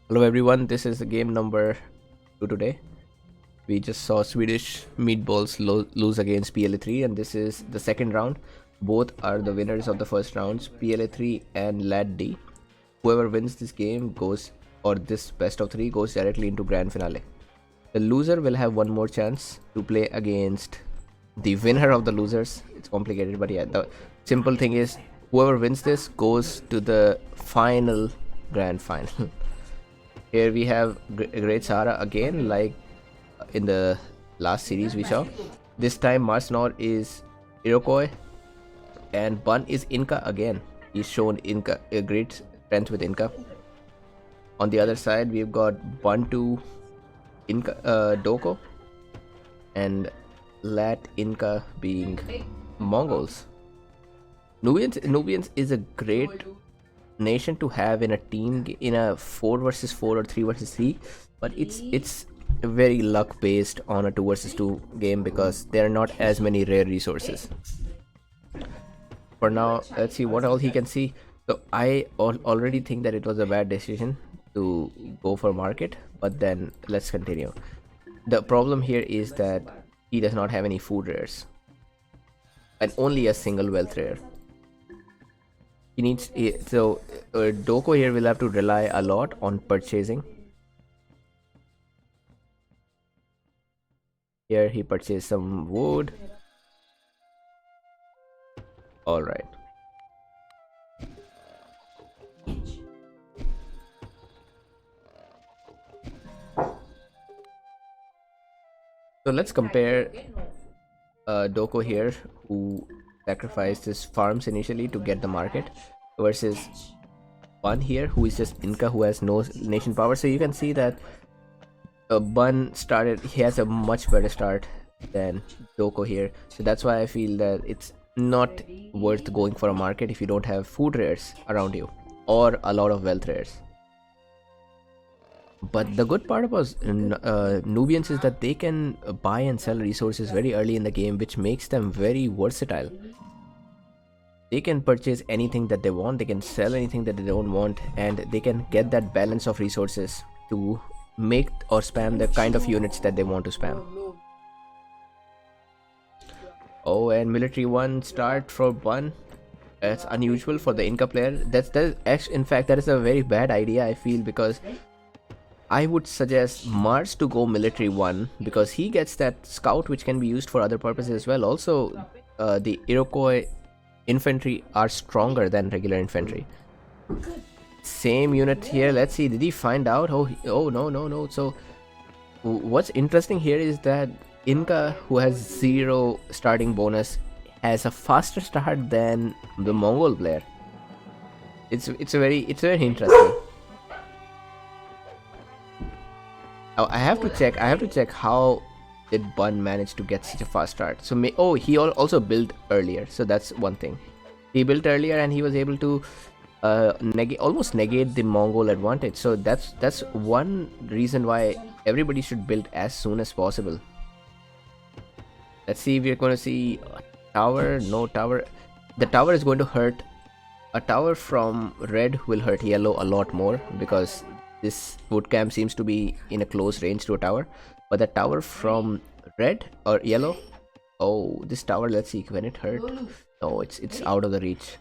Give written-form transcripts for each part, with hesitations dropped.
Hello everyone, this is the game number 2 today. We just saw Swedish Meatballs lose against PLA3, and this is the second round. Both are the winners of the first rounds, PLA3 and LAT D. Whoever wins this game goes, or this best of 3 goes directly into grand finale. The loser will have one more chance to play against the winner of the losers. It's complicated, but yeah, the simple thing is whoever wins this goes to the final grand final. Here we have Great Sahara again, like in the last series we saw. This time Marsnor is Iroquois and Bun is Inca again. He's shown Inca a great strength with Inca. On the other side we've got Bantu Inca Doko and Lat Inca being Mongols. Nubians is a great nation to have in a team, in a 4 versus 4 or 3 versus 3, but it's very luck based on a 2 versus 2 game because there are not as many rare resources. For now, let's see what all he can see. So I already think that it was a bad decision to go for market, but then let's continue. The problem here is that he does not have any food rares and only a single wealth rare. He needs, so Doko here will have to rely a lot on purchasing. Here he purchased some wood. All right. So let's compare Doko here, who sacrificed his farms initially to get the market, versus Bun here, who is just Inca, who has no nation power. So you can see that Bun started, he has a much better start than Doko here. So that's why I feel that it's not worth going for a market if you don't have food rares around you or a lot of wealth rares. But the good part about Nubians is that they can buy and sell resources very early in the game, which makes them very versatile. They can purchase anything that they want, they can sell anything that they don't want, and they can get that balance of resources to make or spam the kind of units that they want to spam. Oh, and military 1 start for Bun. That's unusual for the Inca player. In fact, that is a very bad idea, I feel, because I would suggest Mars to go military 1 because he gets that scout which can be used for other purposes as well. Also, the Iroquois infantry are stronger than regular infantry. Same unit here. Let's see, did he find out? Oh no. So what's interesting here is that Inca, who has 0 starting bonus, has a faster start than the Mongol player. It's very interesting. I have to check how did Bun manage to get such a fast start. So he also built earlier, so that's one thing. He built earlier and he was able to almost negate the Mongol advantage. So that's one reason why everybody should build as soon as possible. Let's see if we're going to see a tower. No tower. The tower is going to hurt. A tower from red will hurt yellow a lot more because this wood camp seems to be in a close range to a tower, but the tower from red or yellow Oh, this tower, let's see when it hurt. Oh, it's out of the reach.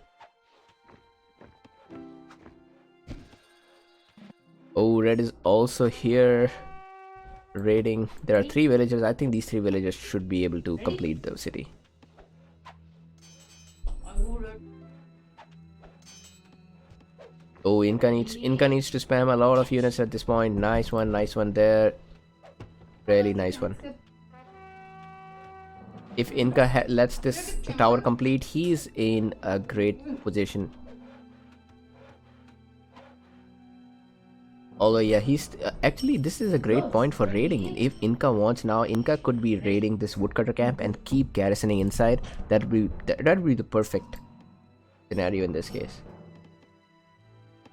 Oh, red is also here raiding. There are 3 villagers. I think these 3 villagers should be able to complete the city. Oh, Inca needs to spam a lot of units at this point. Nice one there. Really nice one. If Inca lets this tower complete, he's in a great position. Although yeah, he's actually, this is a great point for raiding. If Inca wants now, Inca could be raiding this woodcutter camp and keep garrisoning inside. That'd be the perfect scenario in this case.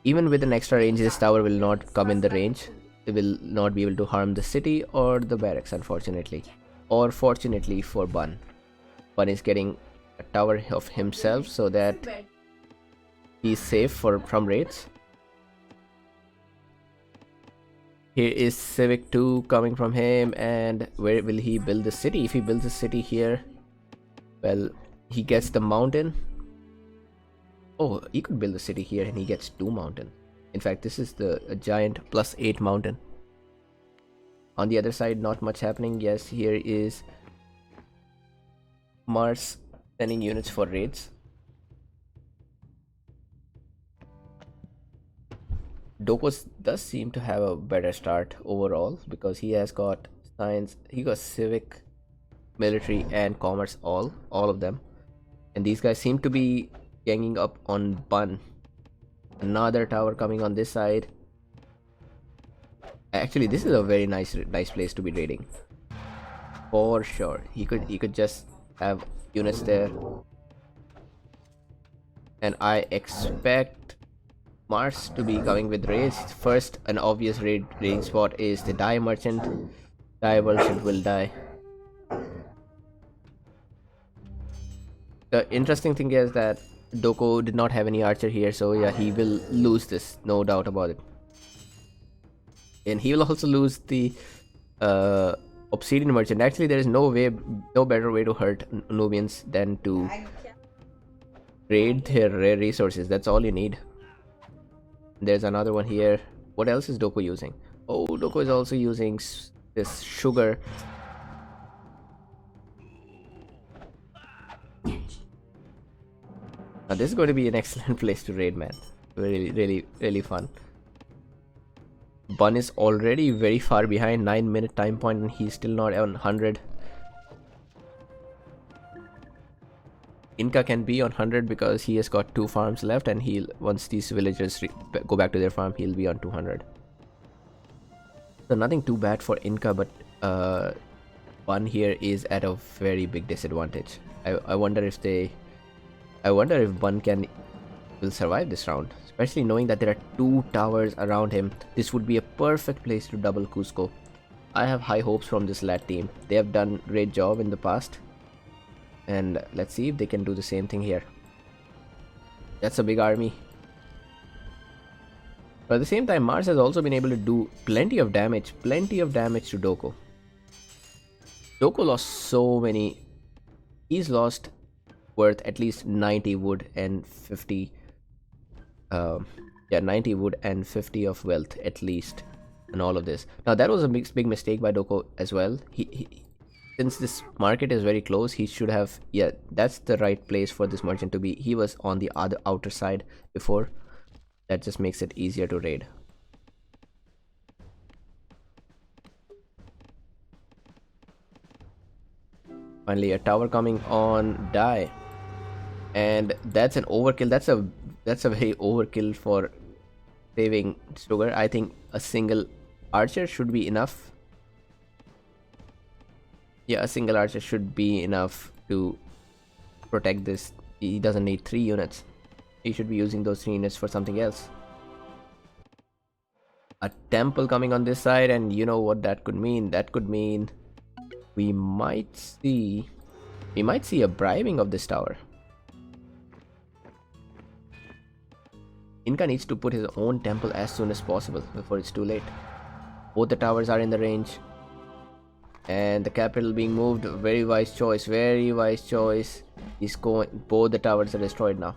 Even with an extra range, this tower will not come in the range. It will not be able to harm the city or the barracks, unfortunately. Or fortunately for Bun. Bun is getting a tower of himself so that he's safe from raids. Here is Civic 2 coming from him, and where will he build the city? If he builds a city here, well, he gets the mountain. Oh, he could build a city here and he gets 2 mountain. In fact, this is a giant +8 mountain. On the other side, not much happening. Yes, here is Mars sending units for raids. Doko does seem to have a better start overall because he has got science, he got civic, military, and commerce, all of them. And these guys seem to be ganging up on Bun. Another tower coming on this side. Actually, this is a very nice place to be raiding. For sure. He could just have units there. And I expect Mars to be coming with raids. First, an obvious raiding spot is the dye merchant. Dye merchant will die. The interesting thing is that Doko did not have any archer here, so yeah, he will lose this, no doubt about it. And he will also lose the obsidian merchant. Actually, there is no better way to hurt Nubians than to raid their rare resources. That's all you need. There's another one here. What else is Doko using? Oh, Doko is also using this sugar. Now this is going to be an excellent place to raid, man. Really fun. Bun is already very far behind, 9-minute time point, and he's still not on 100. Inca can be on 100 because he has got 2 farms left, and once these villagers go back to their farm, he'll be on 200. So nothing too bad for Inca, but Bun here is at a very big disadvantage. I wonder if Bun will survive this round, especially knowing that there are 2 towers around him. This would be a perfect place to double Cusco. I have high hopes from this LAT team. They have done a great job in the past, and let's see if they can do the same thing here. That's a big army. But at the same time, Mars has also been able to do plenty of damage to Doko. Doko lost so many. He's lost worth at least 90 wood and 50 90 wood and 50 of wealth at least, and all of this. Now that was a big mistake by Doko as well. He since this market is very close, he should have, yeah, that's the right place for this merchant to be. He was on the outer side before. That just makes it easier to raid. Finally, a tower coming on die. And that's an overkill. That's a very overkill for saving sugar. I think a single archer should be enough. Yeah, a single archer should be enough to protect this. He doesn't need 3 units. He should be using those 3 units for something else. A temple coming on this side, and you know what that could mean. That could mean we might see a bribing of this tower. Inca needs to put his own temple as soon as possible before it's too late. Both the towers are in the range. And the capital being moved. Very wise choice. Very wise choice. He's going. Both the towers are destroyed now.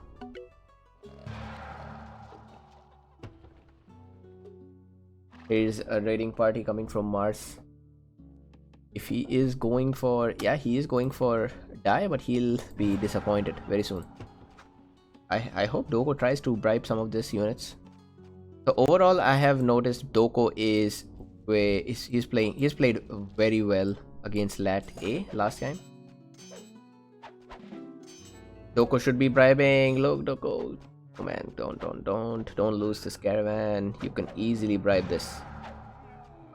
Here's a raiding party coming from Mars. If he is going for, yeah, he is going for die, but he'll be disappointed very soon. I hope Doko tries to bribe some of these units. So overall, I have noticed Doko is he's played very well against LAT A last time. Doko should be bribing. Look, Doko. Oh man, don't lose this caravan. You can easily bribe this.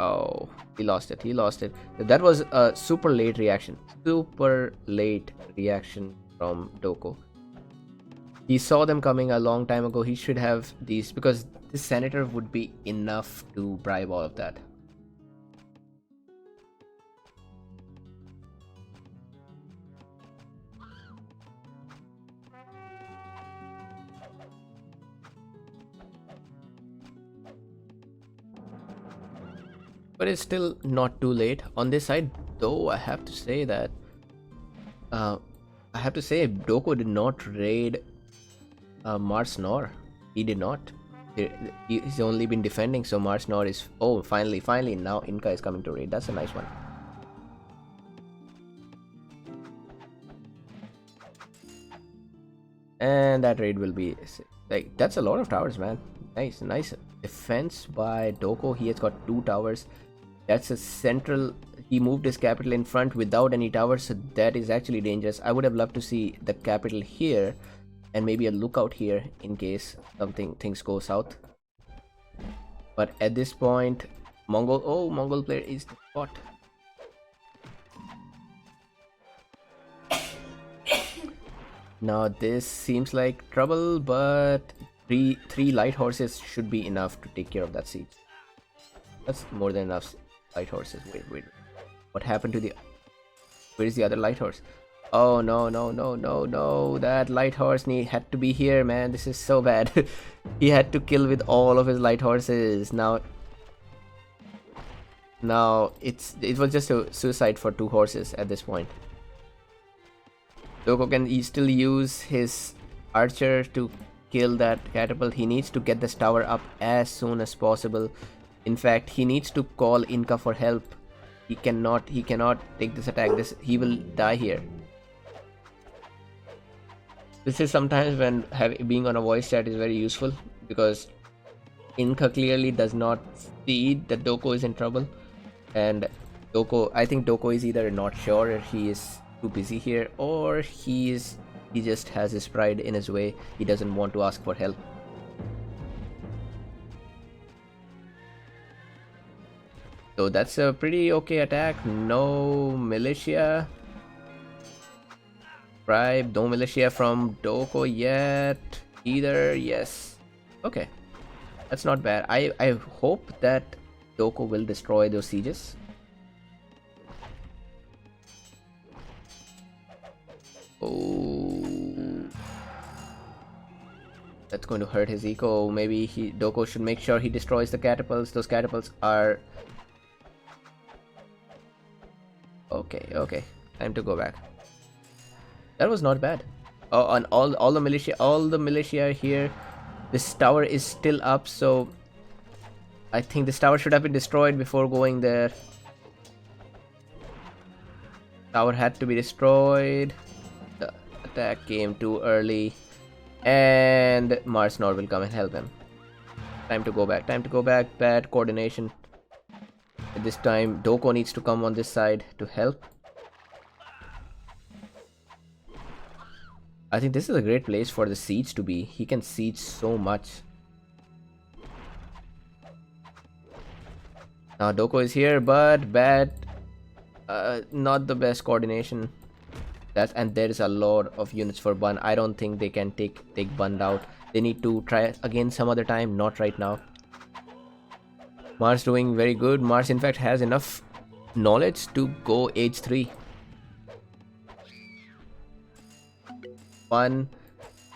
Oh, he lost it. He lost it. That was a super late reaction. Super late reaction from Doko. He saw them coming a long time ago. He should have these, because this senator would be enough to bribe all of that. But it's still not too late on this side, though. I have to say that Doko did not raid Mars Nor. He did not. He's only been defending, so Mars Nor is... Oh, finally now Inca is coming to raid. That's a nice one. And that raid will be like, that's a lot of towers, man. Nice defense by Doko. He has got 2 towers. That's a central. He moved his capital in front without any towers, so that is actually dangerous. I would have loved to see the capital here and maybe a lookout here in case things go south. But at this point, Mongol player is the spot. Now this seems like trouble, but three light horses should be enough to take care of that siege. That's more than enough light horses. Wait. What happened to the... Where's the other light horse? Oh no. That light horse had to be here, man. This is so bad. He had to kill with all of his light horses. Now it was just a suicide for 2 horses at this point. Doko can still use his archer to kill that catapult. He needs to get this tower up as soon as possible. In fact, he needs to call Inca for help. He cannot take this attack. He will die here. This is sometimes when being on a voice chat is very useful, because Inca clearly does not see that Doko is in trouble, and I think Doko is either not sure or he is too busy here, or he just has his pride in his way. He doesn't want to ask for help. So that's a pretty okay attack. No militia. Bribe. No militia from Doko yet either. Yes. Okay. That's not bad. I hope that Doko will destroy those sieges. Oh, that's going to hurt his eco. Maybe Doko should make sure he destroys the catapults. Those catapults are... Okay. Time to go back. That was not bad. Oh, and all the militia here. This tower is still up, so I think this tower should have been destroyed before going there. Tower had to be destroyed. The attack came too early, and Mars Nord will come and help him. Time to go back. Bad coordination. At this time, Doko needs to come on this side to help. I think this is a great place for the siege to be. He can siege so much. Now Doko is here, but bad. Not the best coordination. And there is a lot of units for Bun. I don't think they can take Bun out. They need to try again some other time, not right now. Mars doing very good. Mars in fact has enough knowledge to go age 3. Bun.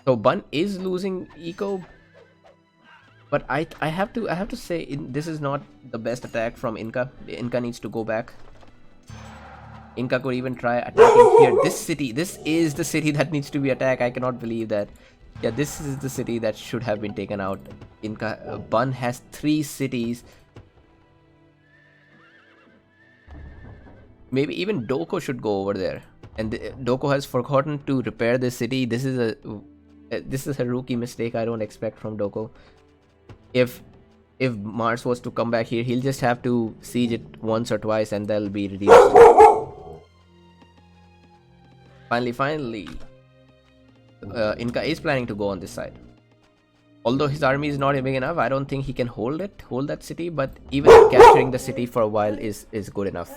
So Bun is losing eco, but I have to say this is not the best attack from Inca. Inca needs to go back. Inca could even try attacking here. This is the city that needs to be attacked. I cannot believe that. Yeah, this is the city that should have been taken out. Inca Bun has 3 cities. Maybe even Doko should go over there. And Doko has forgotten to repair this city. This is a rookie mistake I don't expect from Doko. If Mars was to come back here, he'll just have to siege it once or twice and they'll be reduced. Finally, Inca is planning to go on this side. Although his army is not big enough, I don't think he can hold that city, but even capturing the city for a while is good enough.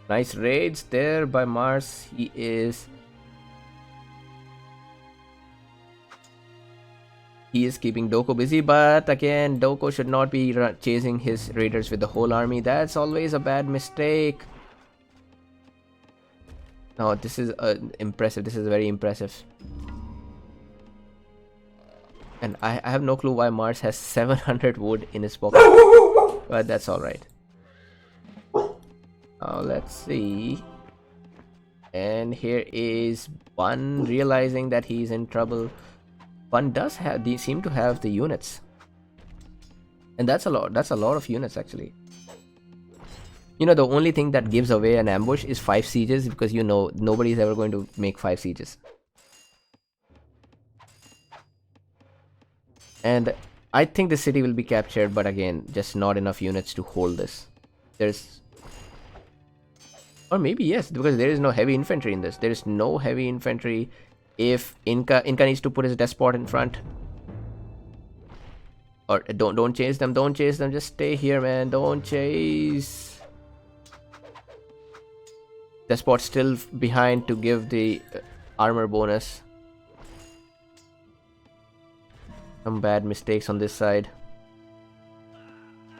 Nice raids there by Mars. He is keeping Doko busy, but again, Doko should not be chasing his raiders with the whole army. That's always a bad mistake. No, this is impressive. This is very impressive. And I have no clue why Mars has 700 wood in his pocket. But that's alright. Now let's see. And here is Bun realizing that he's in trouble. Bun does have, they seem to have the units. And that's a lot of units actually. You know, the only thing that gives away an ambush is 5 sieges, because you know nobody's ever going to make 5 sieges. And I think the city will be captured, but again, just not enough units to hold this. Or maybe yes, because there is no heavy infantry in this. There is no heavy infantry. If Inca needs to put his despot in front. Or don't chase them, just stay here, man. Don't chase. Despot still behind to give the armor bonus. Some bad mistakes on this side.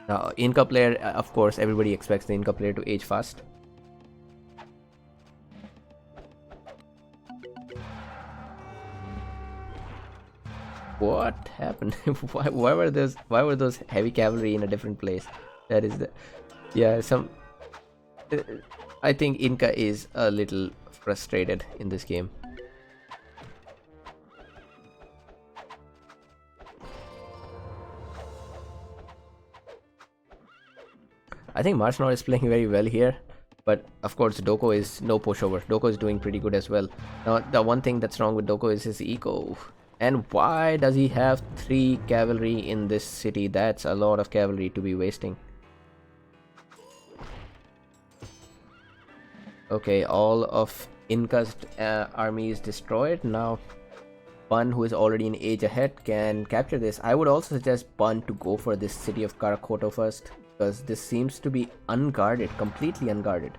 Now, Inca player, of course, everybody expects the Inca player to age fast. What happened? why were those heavy cavalry in a different place? That is the, yeah, some. I think Inca is a little frustrated in this game. I think Marshmallow is playing very well here, but of course Doko is no pushover. Doko is doing pretty good as well. Now the one thing that's wrong with Doko is his eco. And why does he have 3 cavalry in this city? That's a lot of cavalry to be wasting. Okay, all of Inca's army is destroyed. Now Bun, who is already in age ahead, can capture this. I would also suggest Bun to go for this city of Karakoto first, because this seems to be unguarded, completely unguarded.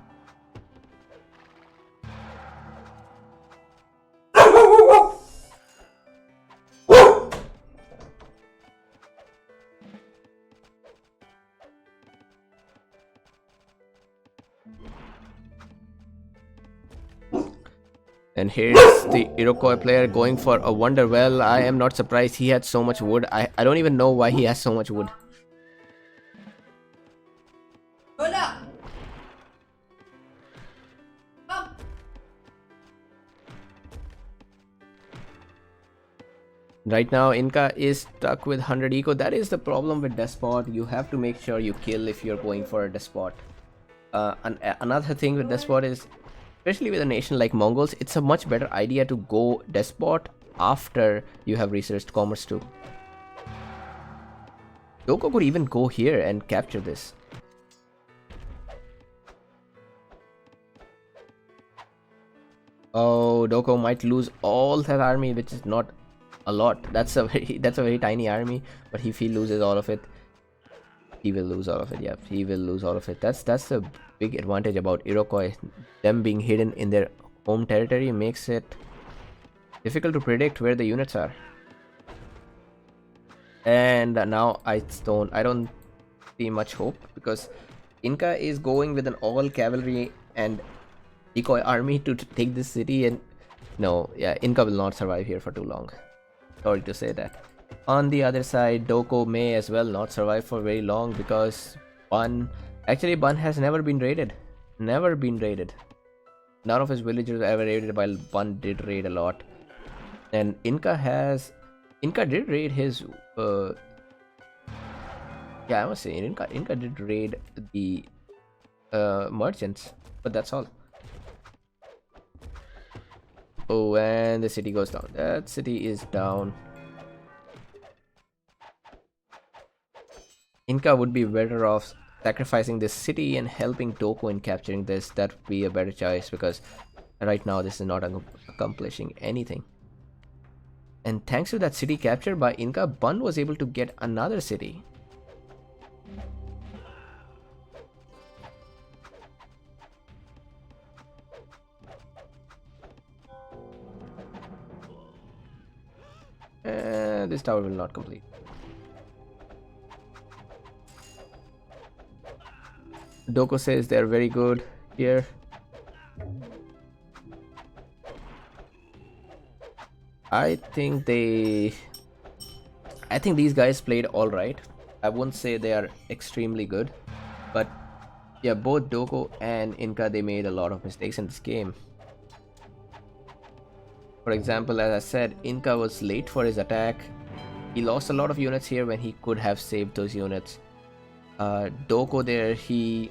And here's the Iroquois player going for a wonder well. I am not surprised he had so much wood. I don't even know why he has so much wood. Right now, Inca is stuck with 100 eco. That is the problem with Despot. You have to make sure you kill if you're going for a Despot. Another thing with Despot is, especially with a nation like Mongols, it's a much better idea to go Despot after you have researched commerce too. Doko could even go here and capture this. Oh, Doko might lose all that army, which is not a lot. That's a very tiny army, but if he loses all of it, he will lose all of it. Yeah, he will lose all of it. That's a big advantage about Iroquois. Them being hidden in their home territory makes it difficult to predict where the units are. And now I don't see much hope, because Inca is going with an all cavalry and decoy army to take this city, and no, yeah, Inca will not survive here for too long. Sorry to say that. On the other side, Doko may as well not survive for very long because Bun, actually Bun has never been raided. Never been raided. None of his villagers ever raided, while Bun did raid a lot. And Inca did raid his yeah, I must say Inca did raid the merchants, but that's all. Oh, and the city goes down. That city is down. Inca would be better off sacrificing this city and helping Doko in capturing this. That would be a better choice, because right now this is not accomplishing anything. And thanks to that city capture by Inca, Bun was able to get another city. And this tower will not complete. Doko says they're very good here. I think these guys played alright. I wouldn't say they are extremely good, but yeah, both Doko and Inca, they made a lot of mistakes in this game. For example, as I said, Inca was late for his attack. He lost a lot of units here when he could have saved those units. Doko there, he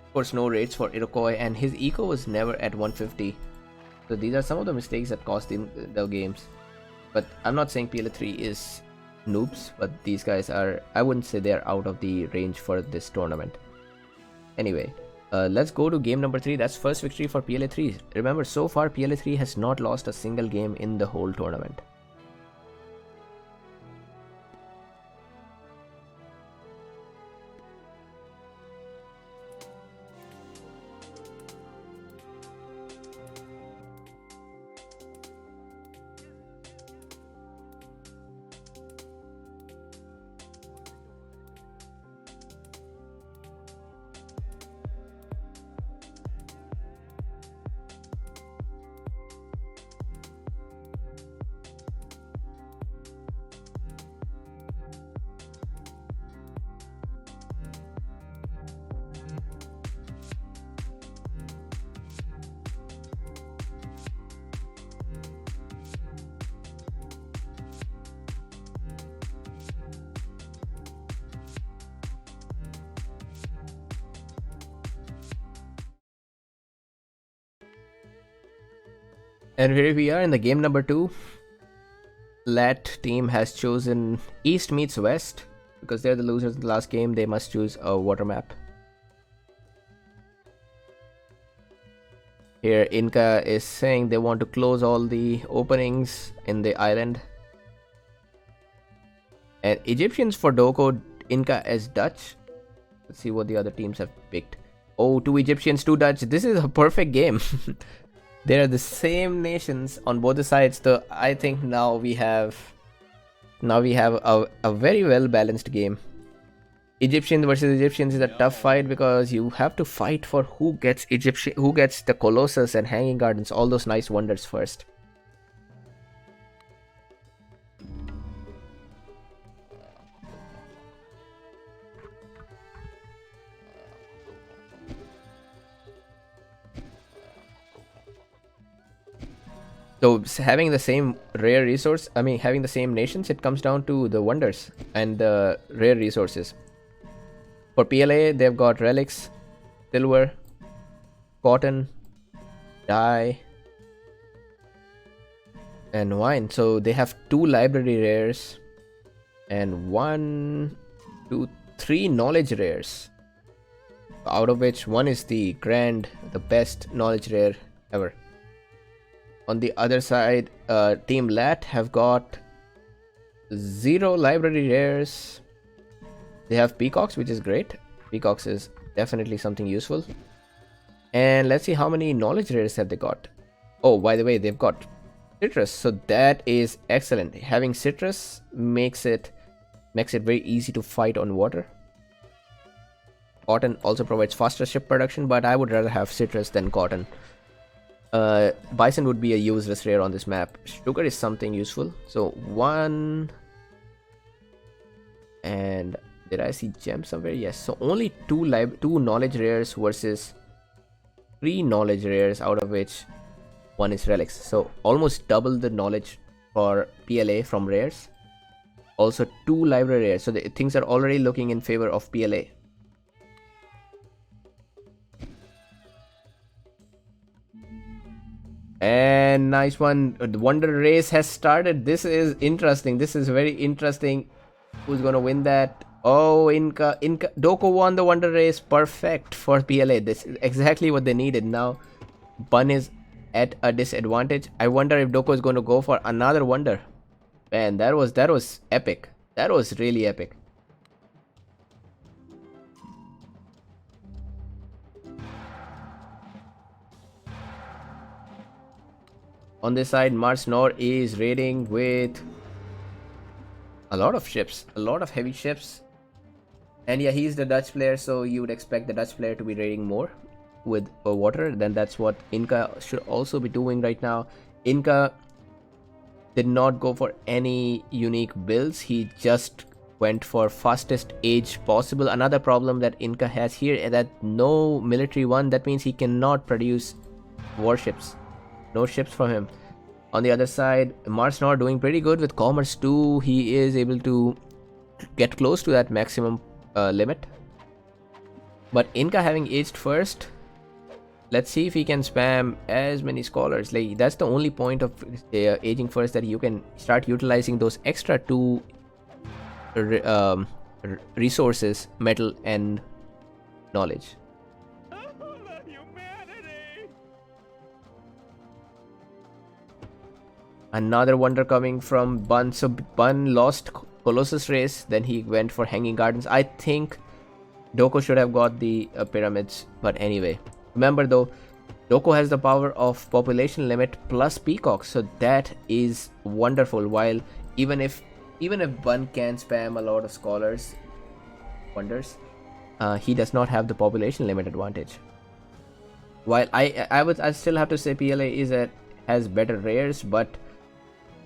of course no raids for Iroquois, and his eco was never at 150. So these are some of the mistakes that cost him the games. But I'm not saying PLA3 is noobs, but these guys are, I wouldn't say they're out of the range for this tournament. Anyway, let's go to game number 3. That's first victory for PLA3. Remember, so far PLA3 has not lost a single game in the whole tournament. And here we are in the game number 2. LAT team has chosen East meets West. Because they're the losers in the last game, they must choose a water map. Here Inca is saying they want to close all the openings in the island. And Egyptians for Doko, Inca as Dutch. Let's see what the other teams have picked. Oh, 2 Egyptians, 2 Dutch. This is a perfect game. They are the same nations on both the sides. So I think now we have a very well balanced game. Egyptians versus Egyptians is a tough fight, because you have to fight for who gets the Colossus and Hanging Gardens, all those nice wonders first. So having the same rare resource, having the same nations, it comes down to the wonders and the rare resources. For PLA, they've got relics, silver, cotton, dye, and wine. So they have 2 library rares and 1, 2, 3 knowledge rares, out of which 1 is the best knowledge rare ever. On the other side, Team LAT have got 0 library rares. They have peacocks, which is great. Peacocks is definitely something useful. And let's see how many knowledge rares have they got. Oh, by the way, they've got citrus, so that is excellent. Having citrus makes it very easy to fight on water. Cotton also provides faster ship production, but I would rather have citrus than cotton. Bison would be a useless rare on this map. Sugar is something useful. So 1, And did I see gems somewhere? Yes. So only two knowledge rares versus 3 knowledge rares, out of which 1 is relics. So almost double the knowledge for PLA from rares. Also 2 library rares. So things are already looking in favor of PLA. And nice one. The Wonder Race has started. This is interesting. This is very interesting. Who's gonna win that? Oh, Inca. Doko won the Wonder Race. Perfect for PLA. This is exactly what they needed. Now Bun is at a disadvantage. I wonder if Doko is going to go for another Wonder. Man, that was epic. That was really epic. On this side, Mars Nor is raiding with a lot of ships, a lot of heavy ships. And yeah, he's the Dutch player, so you would expect the Dutch player to be raiding more with water. Then that's what Inca should also be doing right now. Inca did not go for any unique builds. He just went for fastest age possible. Another problem that Inca has here is that no military one. That means he cannot produce warships. No ships from him. On the other side, Mars Nor doing pretty good with Commerce 2. He is able to get close to that maximum limit. But Inca having aged first, let's see if he can spam as many scholars. Like, that's the only point of aging first, that you can start utilizing those extra 2 resources, metal and knowledge. Another wonder coming from Bun. So Bun lost Colossus race, then he went for Hanging Gardens. I think Doko should have got the pyramids, but anyway. Remember though, Doko has the power of population limit plus Peacock, so that is wonderful. While even if Bun can spam a lot of scholars wonders, he does not have the population limit advantage. While I still have to say PLA has better rares, but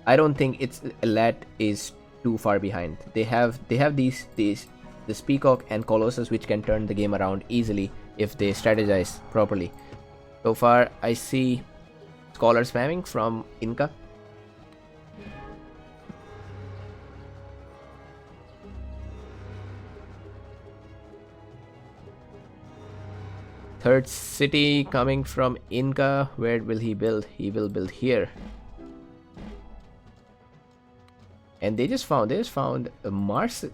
I don't think its LAT is too far behind. They have this Peacock and Colossus, which can turn the game around easily if they strategize properly. So far, I see scholar spamming from Inca. Third city coming from Inca. Where will he build? He will build here. And they just found Mars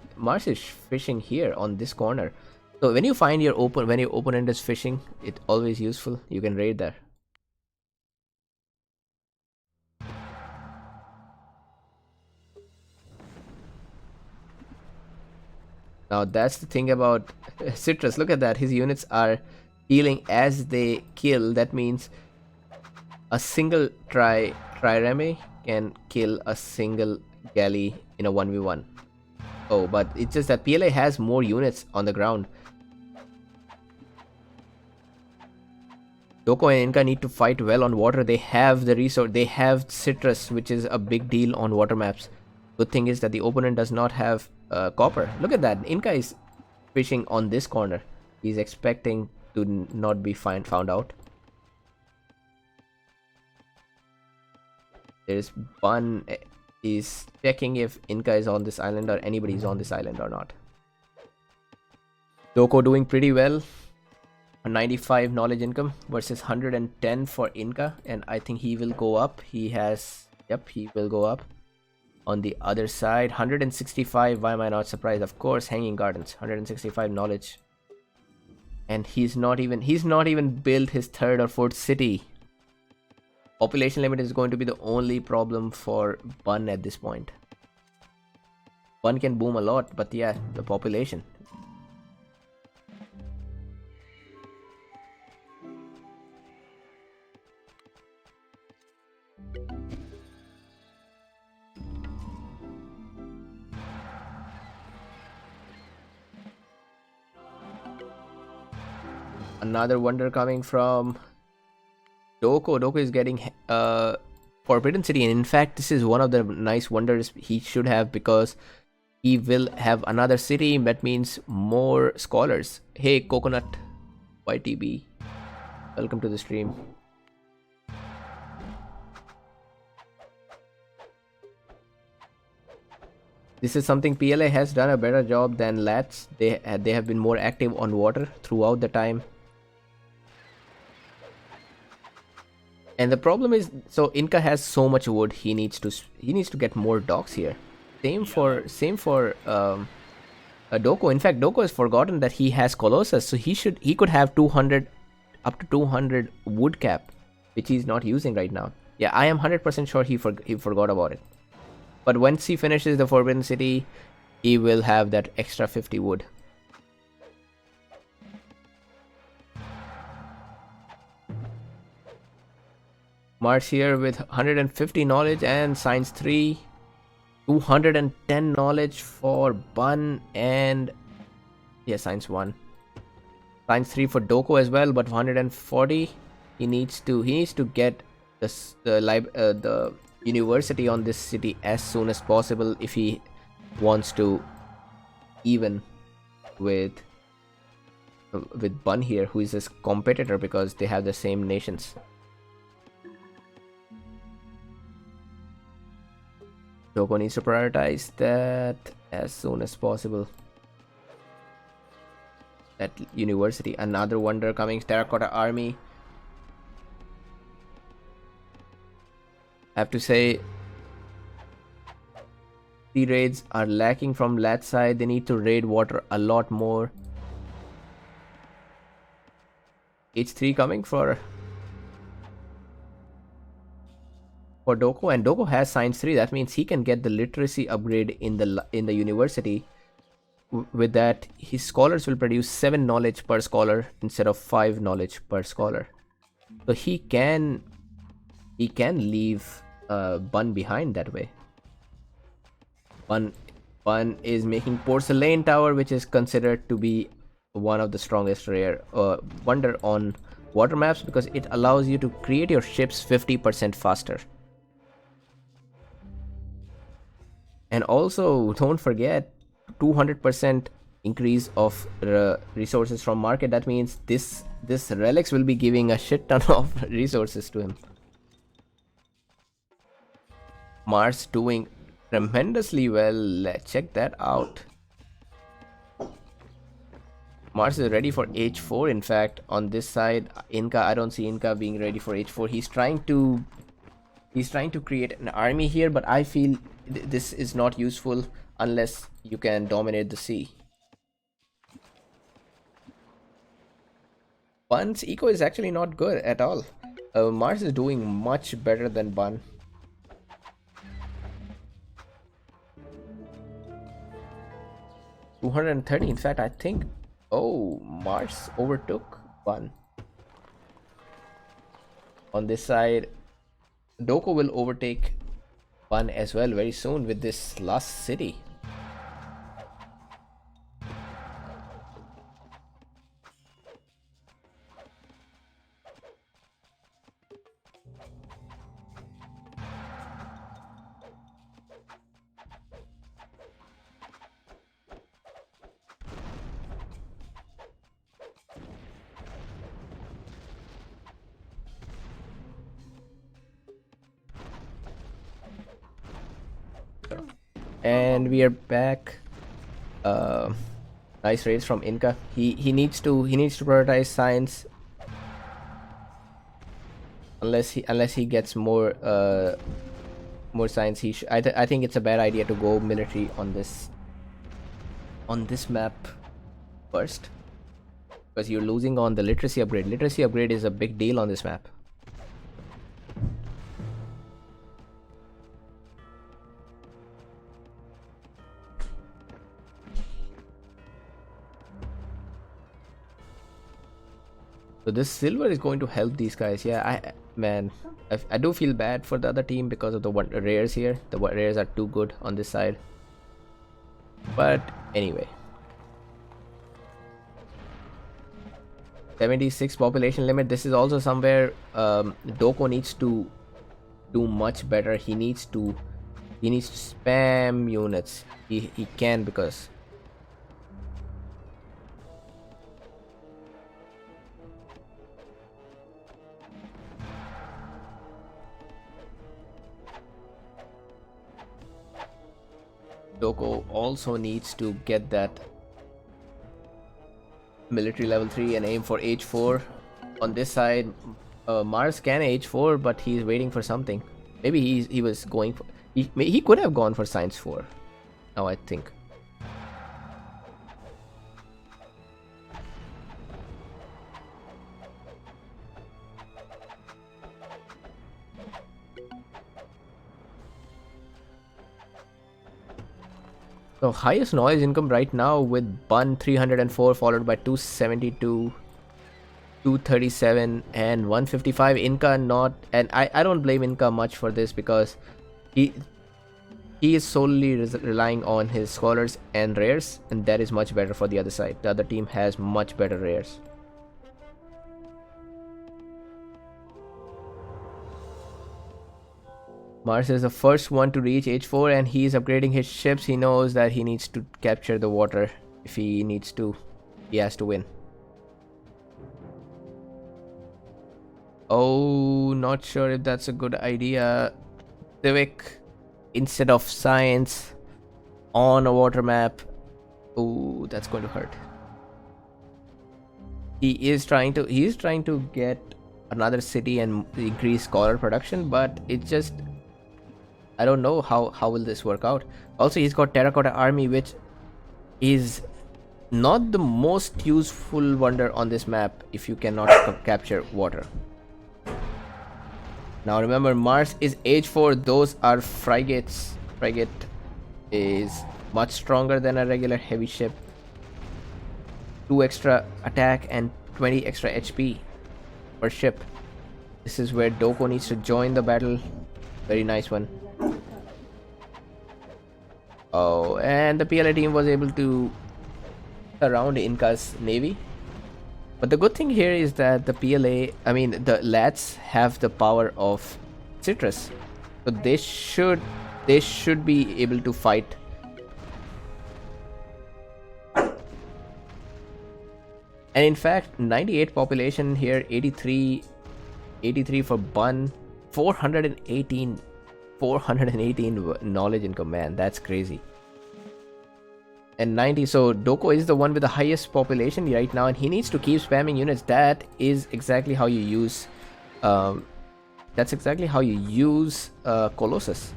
is fishing here on this corner. So when you find your opponent is fishing, it's always useful. You can raid there. Now that's the thing about Citrus. Look at that. His units are healing as they kill. That means a single trireme can kill a single galley in a 1v1. Oh, but it's just that PLA has more units on the ground. Doko and Inca need to fight well on water. They have the resource. They have Citrus, which is a big deal on water maps. Good thing is that the opponent does not have copper. Look at that. Inca is fishing on this corner. He's expecting to not be found out. There's Bun is checking if Inca is on this island or anybody is on this island or not. Doko doing pretty well. 95 knowledge income versus 110 for Inca, and I think he will go up. He will go up. On the other side, 165. Why am I not surprised? Of course, Hanging Gardens. 165 knowledge, and he's not even built his third or fourth city. Population limit is going to be the only problem for Bun at this point. Bun can boom a lot, but yeah, the population. Another wonder coming from Doko. Doko is getting Forbidden City, and in fact this is one of the nice wonders he should have, because he will have another city. That means more scholars. Hey, Coconut YTB, welcome to the stream. This is something PLA has done a better job than LATs. They have been more active on water throughout the time. And the problem is, so Inca has so much wood. He needs to get more docks here. Same for Doko. In fact, Doko has forgotten that he has Colossus, so he could have 200 up to 200 wood cap, which he's not using right now. Yeah, I am 100% sure he forgot about it. But once he finishes the Forbidden City, he will have that extra 50 wood. Mars here with 150 knowledge and Science 3. 210 knowledge for Bun and yeah, Science 1. Science 3 for Doko as well, but 140. He needs to get the university on this city as soon as possible if he wants to even with Bun here, who is his competitor because they have the same nations. Doko needs to prioritize that as soon as possible. That university. Another wonder coming. Terracotta Army. I have to say, the raids are lacking from LAT side. They need to raid water a lot more. H3 coming for Doko, and Doko has Science 3. That means he can get the literacy upgrade in the university. With that, his scholars will produce 7 knowledge per scholar instead of 5 knowledge per scholar. So he can leave Bun behind that way. Bun is making Porcelain Tower, which is considered to be one of the strongest rare wonder on water maps because it allows you to create your ships 50% faster. And also, don't forget, 200% increase of resources from market. That means this relics will be giving a shit ton of resources to him. Mars doing tremendously well. Let's check that out. Mars is ready for H4. In fact, on this side, Inca, I don't see Inca being ready for H4. He's trying to create an army here, but I feel this is not useful unless you can dominate the sea. Bun's eco is actually not good at all. Mars is doing much better than Bun. $230. In fact, I think, oh, Mars overtook Bun. On this side, Doko will overtake Bun as well very soon with this last city. And we are back. Nice raids from Inca. He needs to prioritize science. Unless he gets more science, I think it's a bad idea to go military on this map first, because you're losing on the literacy upgrade. Literacy upgrade is a big deal on this map. So this silver is going to help these guys. Yeah, I do feel bad for the other team because of the rares here. The rares are too good on this side. But anyway, 76 population limit. This is also somewhere Doko needs to do much better. He needs to He needs to spam units. He can, because Doko also needs to get that military level 3 and aim for H4. On this side, Mars can H4, but he's waiting for something. Maybe he was going for, he could have gone for science 4 now, I think. So highest knowledge income right now with Bun 304, followed by 272, 237 and 155. Inca not, and I don't blame Inca much for this, because he is solely relying on his scholars and rares, and that is much better for the other side. The other team has much better rares. Mars is the first one to reach H4, and he is upgrading his ships. He knows that he needs to capture the water. If he needs to, he has to win. Oh, not sure if that's a good idea. Civic instead of science on a water map. Oh, that's going to hurt. He is trying to get another city and increase scholar production, but it just, I don't know how will this work out. Also, he's got Terracotta Army, which is not the most useful wonder on this map if you cannot capture water. Now remember, Mars is H4. Those are frigates. Frigate is much stronger than a regular heavy ship. 2 extra attack and 20 extra HP per ship. This is where Doko needs to join the battle. Very nice one. Oh, and the PLA team was able to surround Inca's navy. But the good thing here is that the the LATs have the power of citrus, so they should be able to fight. And in fact, 98 population here, 83 for Bun, 418 knowledge in command. That's crazy. And 90, so Doko is the one with the highest population right now, and he needs to keep spamming units. That is exactly how you use Colossus.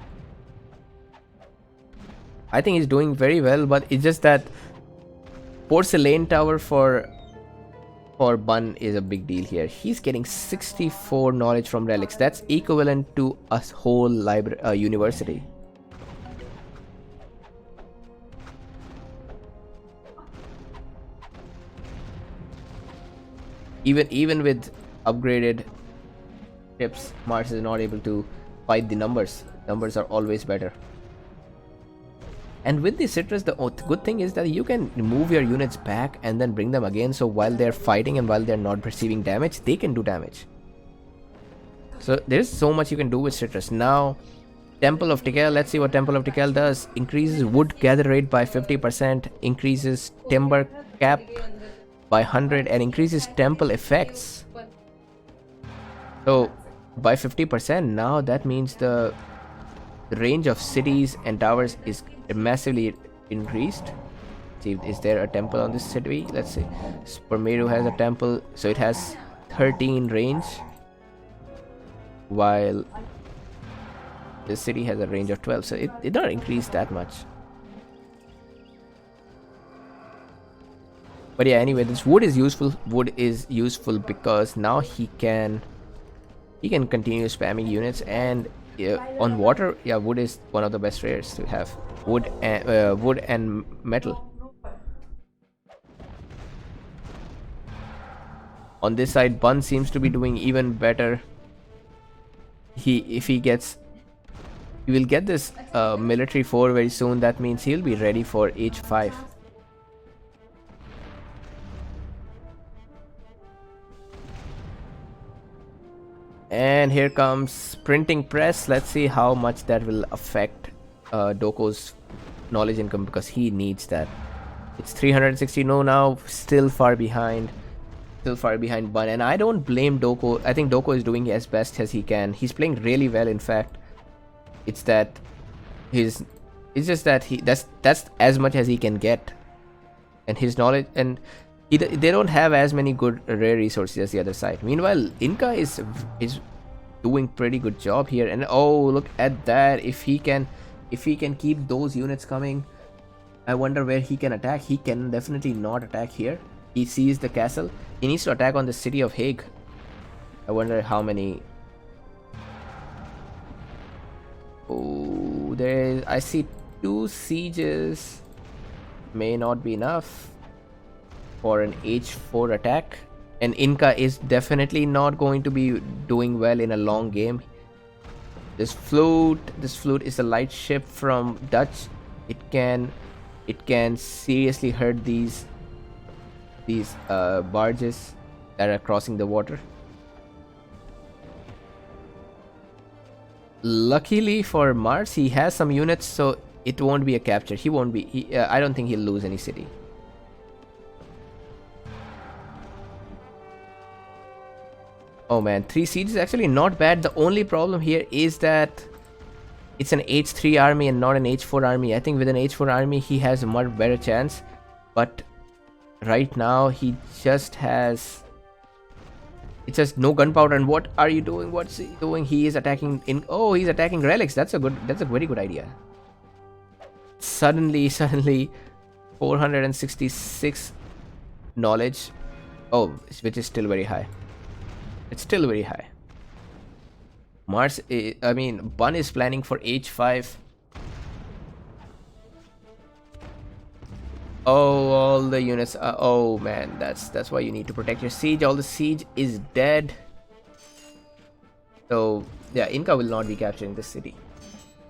I think he's doing very well, but it's just that Porcelain Tower for Bun is a big deal here. He's getting 64 knowledge from relics. That's equivalent to a whole library, university. Even with upgraded ships, Mars is not able to fight the numbers. Numbers are always better. And with the citrus, the good thing is that you can move your units back and then bring them again, so while they're fighting and while they're not receiving damage, they can do damage. So there's so much you can do with citrus. Now, Temple of Tikal, let's see what Temple of Tikal does. Increases wood gather rate by 50%, increases timber cap by 100, and increases temple effects. So by 50%, now that means the range of cities and towers is massively increased. See, is there a temple on this city? Let's see. Spermeru has a temple, so it has 13 range, while this city has a range of 12, so it did not increase that much. But yeah, anyway, this wood is useful. Wood is useful because now he can continue spamming units, and on water, yeah, wood is one of the best rares to have. Wood and metal. On this side, Bun seems to be doing even better. He will get this military 4 very soon. That means he'll be ready for H5. And here comes printing press. Let's see how much that will affect Doko's knowledge income because he needs that. It's 360. No, now still far behind. Still far behind Bun, and I don't blame Doko. I think Doko is doing as best as he can. He's playing really well, in fact. It's that his it's just that that's as much as he can get, and his knowledge, and they don't have as many good rare resources as the other side. Meanwhile, Inca is doing pretty good job here, and oh, look at that. If he can keep those units coming, I wonder where he can attack. He can definitely not attack here. He sees the castle. He needs to attack on the city of Hague. I wonder how many. Oh, I see 2 sieges. May not be enough for an H4 attack. And Inca is definitely not going to be doing well in a long game. This flute is a light ship from Dutch. It can seriously hurt these barges that are crossing the water. Luckily for Mars, he has some units, so it won't be a capture. He won't be. I don't think he'll lose any city. Oh man, 3 sieges is actually not bad. The only problem here is that it's an H3 army and not an H4 army. I think with an H4 army, he has a much better chance. But right now, he just has... It's just no gunpowder. And what are you doing? What's he doing? He is attacking in... Oh, he's attacking relics. That's a very good idea. Suddenly, 466 knowledge. Oh, which is still very high. It's still very high. Mars, I mean, Bun is planning for H5. Oh, all the units are, oh man, that's why you need to protect your siege. All the siege is dead. So yeah, Inca will not be capturing this city.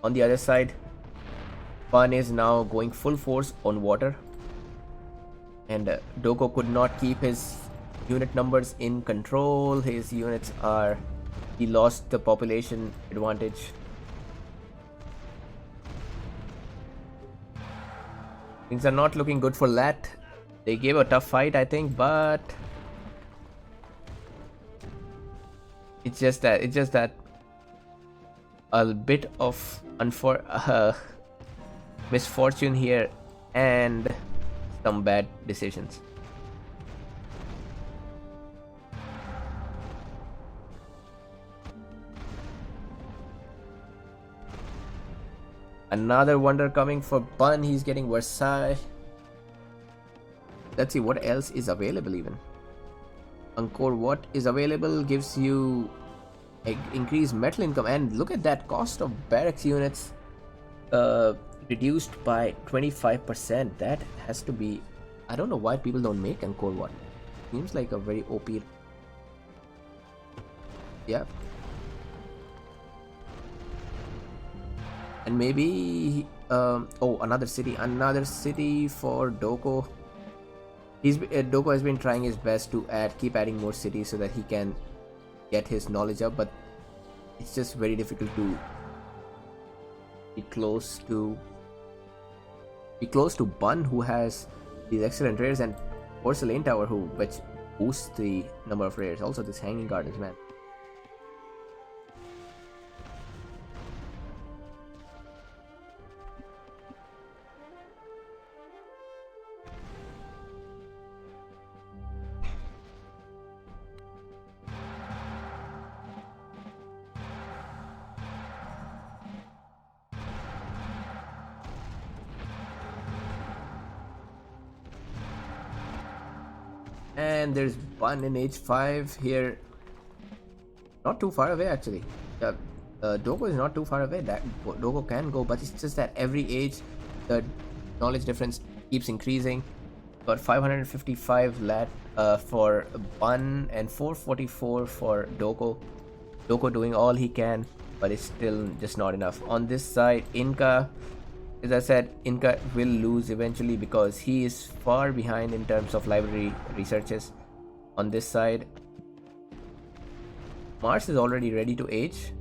On the other side, Bun is now going full force on water, and Doko could not keep his unit numbers in control. His units are... He lost the population advantage. Things are not looking good for LAT. They gave a tough fight, I think, but it's just that a bit of misfortune here and some bad decisions. Another wonder coming for Bun. He's getting Versailles. Let's see what else is available even. Angkor Wat is available, gives you increased metal income, and look at that, cost of barracks units reduced by 25%. That has to be... I don't know why people don't make Angkor Wat. Seems like a very OP... Yeah. And maybe oh, another city for Doko. Doko has been trying his best to keep adding more cities so that he can get his knowledge up, but it's just very difficult to be close to Bun, who has these excellent rares, and Porcelain Tower, which boosts the number of rares. Also this Hanging Gardens, man. And there's Bun in H5 here. Not too far away actually. Doko is not too far away. Doko can go, but it's just that every age the knowledge difference keeps increasing. Got 555 LAT for Bun and 444 for Doko. Doko doing all he can, but it's still just not enough. On this side, Inca, as I said, Inca will lose eventually because he is far behind in terms of library researches. On this side, Mars is already ready to age.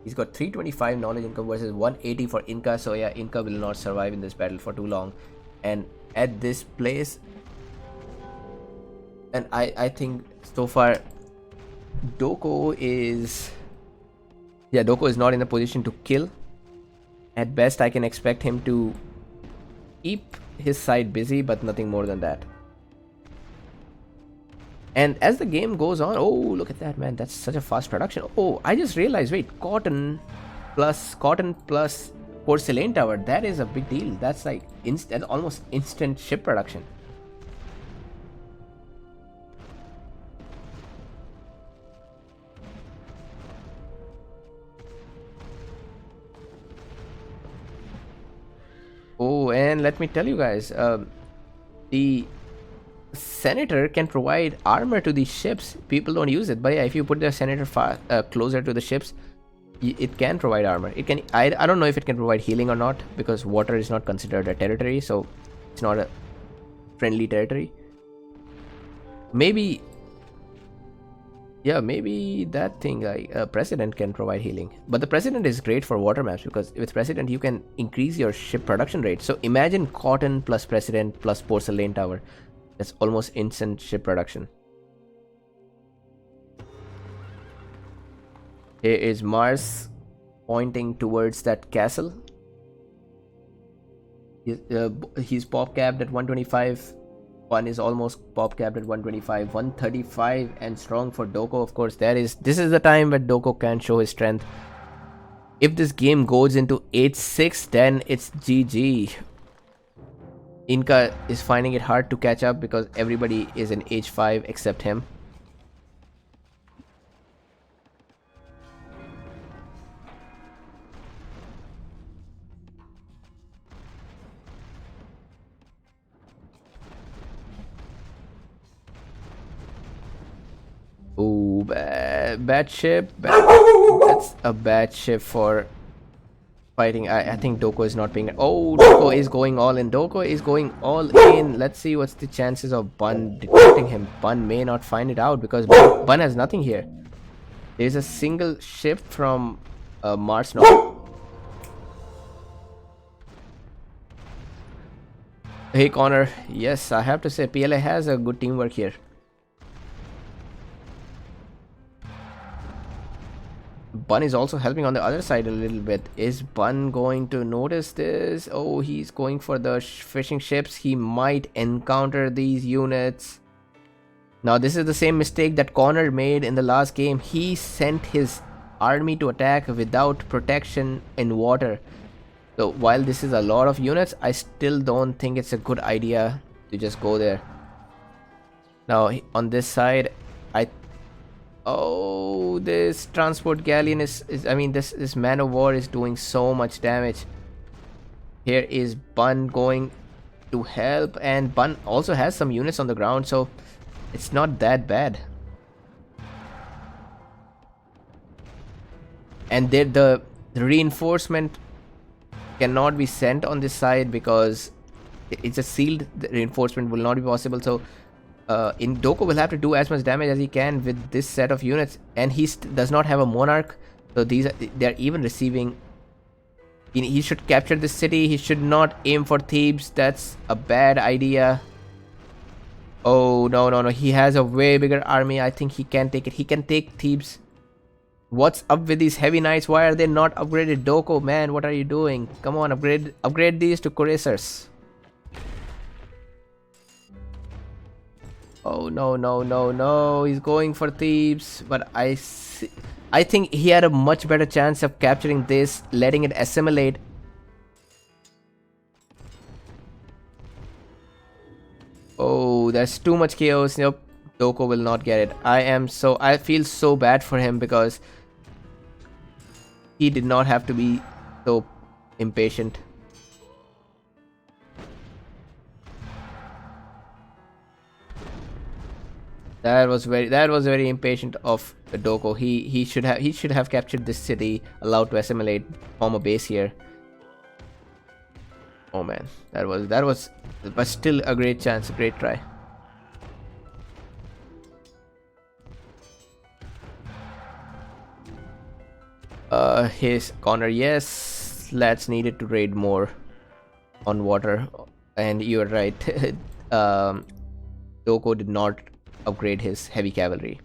He's got 325 knowledge income versus 180 for Inca. So yeah, Inca will not survive in this battle for too long. And at this place, and I think so far Doko is, yeah, Doko is not in a position to kill. At best, I can expect him to keep his side busy, but nothing more than that. And as the game goes on, oh, look at that, man. That's such a fast production. Oh, I just realized, wait, cotton plus porcelain tower. That is a big deal. That's like almost instant ship production. Oh, and let me tell you guys, the Senator can provide armor to these ships. People don't use it, but yeah, if you put the Senator closer to the ships, it can provide armor. It can. I don't know if it can provide healing or not, because water is not considered a territory, so it's not a friendly territory. Maybe, yeah, maybe that thing, like President can provide healing. But the President is great for water maps, because with President you can increase your ship production rate. So imagine cotton plus President plus porcelain tower. That's almost instant ship production. Here is Mars pointing towards that castle. He's pop capped at 125. One is almost pop capped at 125. 135 and strong for Doko. Of course, this is the time where Doko can show his strength. If this game goes into 8-6, then it's GG. Inca is finding it hard to catch up because everybody is in H5 except him. Ooh, bad ship. That's a bad ship for fighting. I think Doko is not being. Oh, Doko is going all in. Doko is going all in. Let's see what's the chances of Bun detecting him. Bun may not find it out because Bun has nothing here. There's a single ship from Mars now. Hey Connor, yes, I have to say PLA has a good teamwork here. Bun is also helping on the other side a little bit. Is Bun going to notice this? Oh, he's going for the fishing ships. He might encounter these units. Now, this is the same mistake that Connor made in the last game. He sent his army to attack without protection in water. So, while this is a lot of units, I still don't think it's a good idea to just go there. Now, on this side, oh, this transport galleon is I mean, this man of war is doing so much damage. Here is Bun going to help, and Bun also has some units on the ground, so it's not that bad. And the reinforcement cannot be sent on this side because it's a sealed reinforcement, will not be possible. So in Doko will have to do as much damage as he can with this set of units, and he does not have a monarch, so they're even receiving. He should capture this city. He should not aim for Thebes. That's a bad idea. Oh no, he has a way bigger army. I think he can take it. He can take Thebes. What's up with these heavy knights? Why are they not upgraded? Doko, man, what are you doing? Come on, upgrade these to cuirassiers. Oh no, he's going for Thebes, but I think he had a much better chance of capturing this, letting it assimilate. Oh, there's too much chaos. Nope, Doko will not get it. I feel so bad for him because he did not have to be so impatient. That was very impatient of Doko. He should have captured this city, allowed to assimilate, form a base here. Oh man, that was but still a great chance, a great try. His corner, yes. Lads needed to raid more on water, and you're right. um, Doko did not upgrade his heavy cavalry.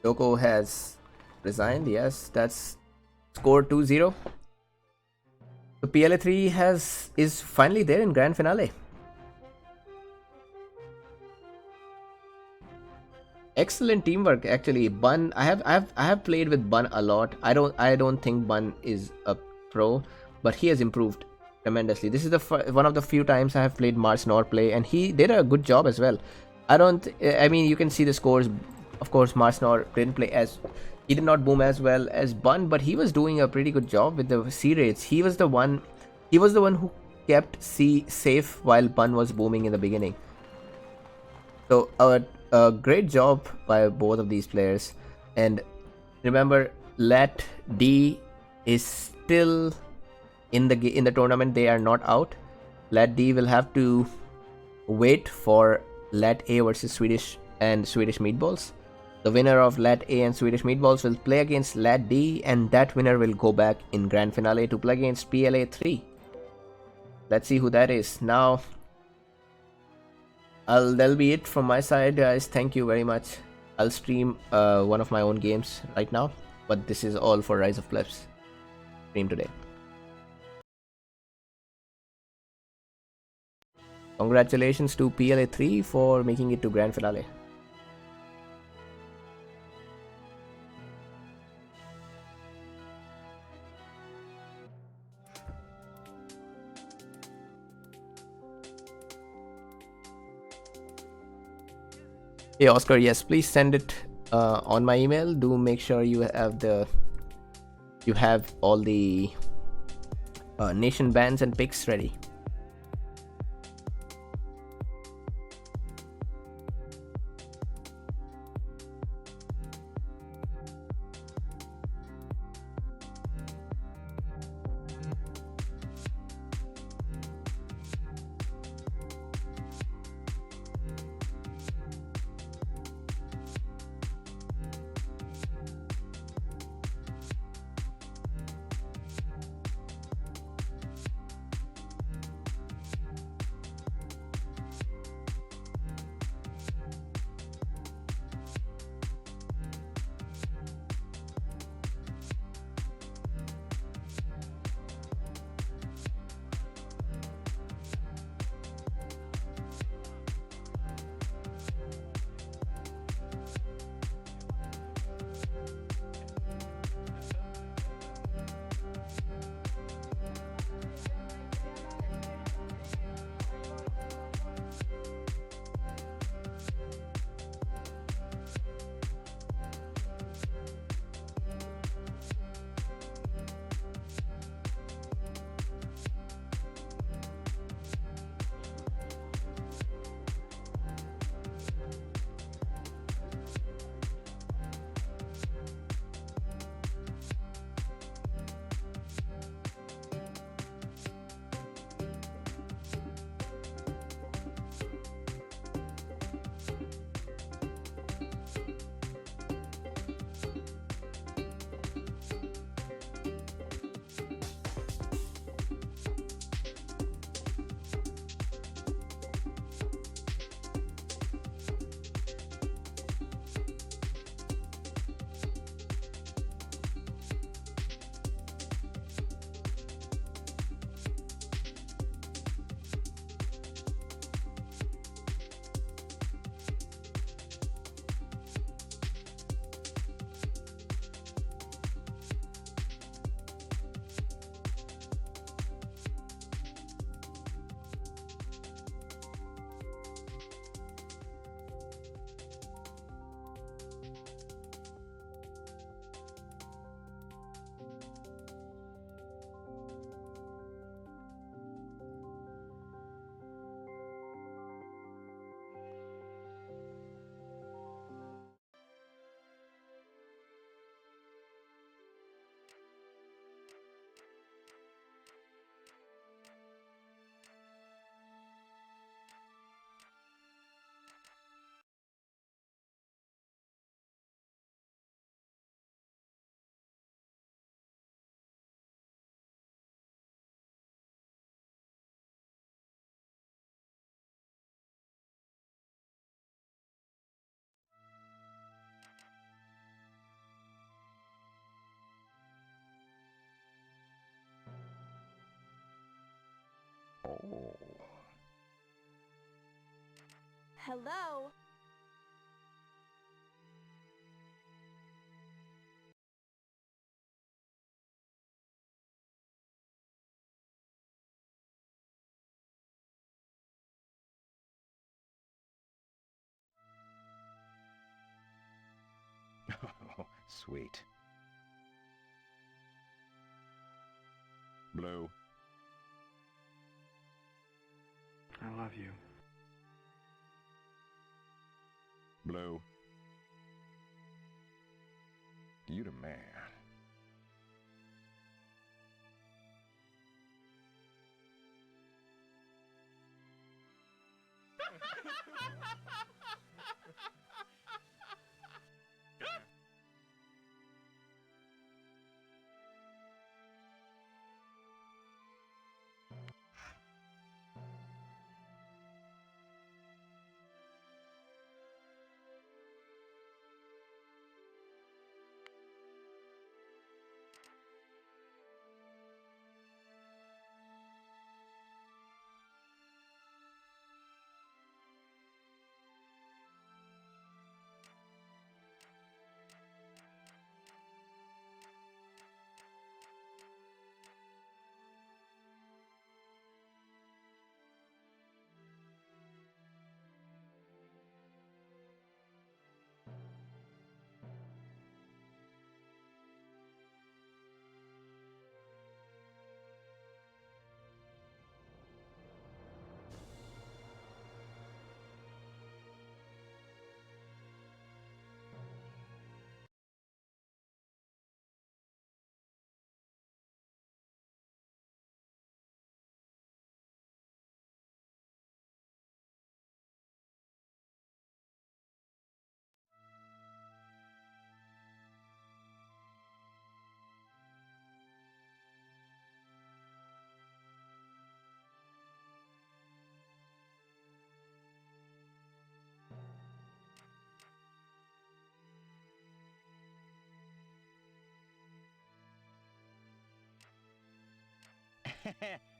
Doko has resigned. Yes, that's score 2-0. So PLA3 is finally there in grand finale. Excellent teamwork, actually. Bun, I have played with Bun a lot. I don't think Bun is a pro, but he has improved tremendously. This is the one of the few times I have played Mars Nor play, and he did a good job as well. I mean, you can see the scores. Of course, Mars Nor didn't play as he did not boom as well as Bun, but he was doing a pretty good job with the C rates. He was the one who kept C safe while Bun was booming in the beginning. So a great job by both of these players. And remember, LAT D is still in the tournament. They are not out. LAT D will have to wait for LAT A versus Swedish Meatballs. The winner of LAT A and Swedish Meatballs will play against LAT D, and that winner will go back in grand finale to play against PLA3. Let's see who that is. Now, that'll be it from my side, guys. Thank you very much. I'll stream one of my own games right now, but this is all for Rise of Plebs stream today. Congratulations to PLA3 for making it to grand finale. Hey Oscar, yes, please send it on my email. Do make sure you have all the nation bans and picks ready. Hello? Oh, sweet. Blue. I love you. Blue. You the man.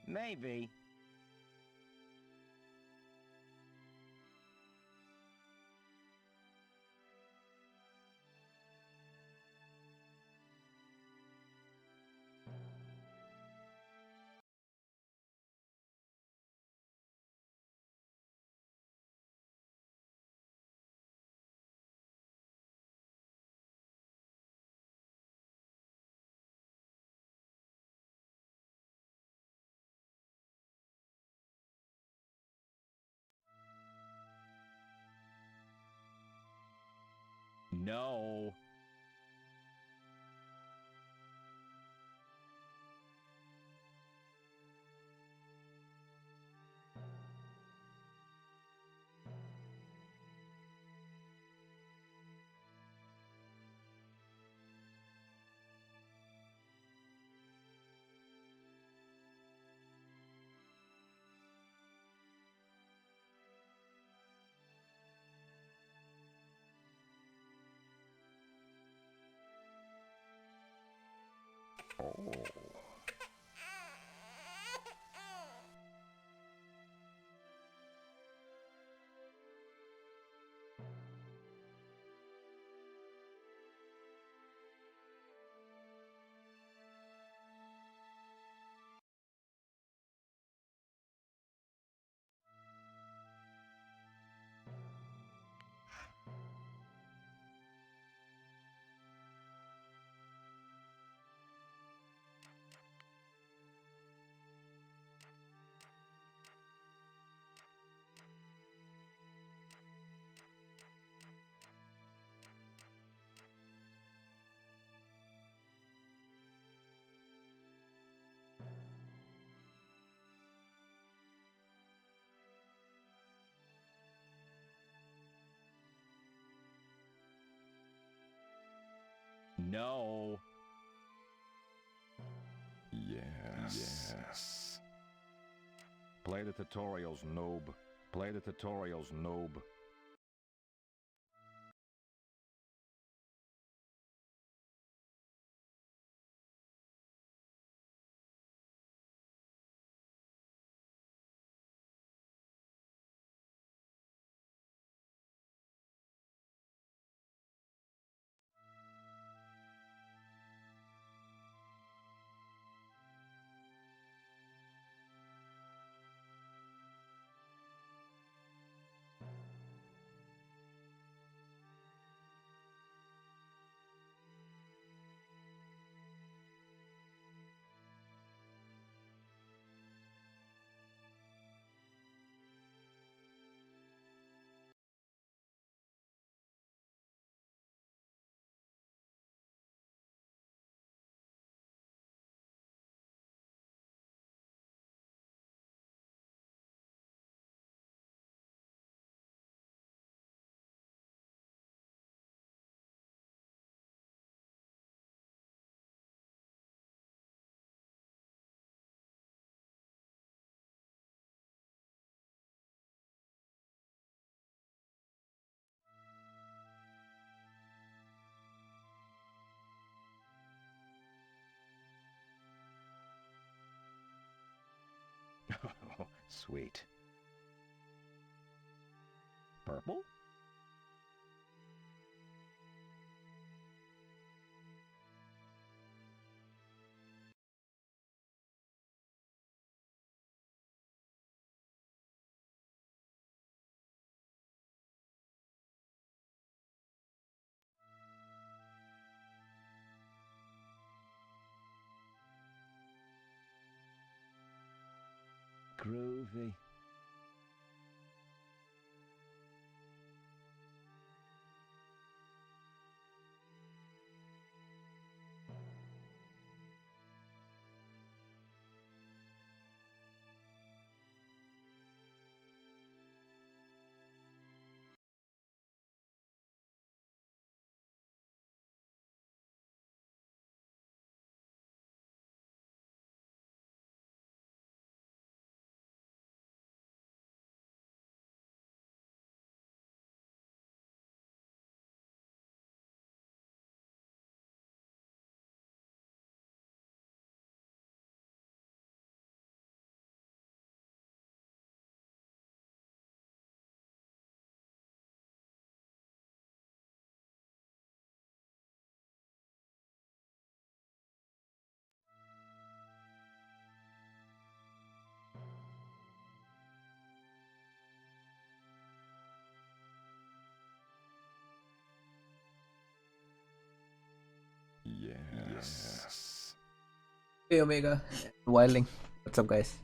Maybe. No. Oh. No. Yes. Play the tutorials, noob. Play the tutorials, noob. Sweet. Purple? Groovy. Yes. Hey Omega, Wilding. What's up, guys?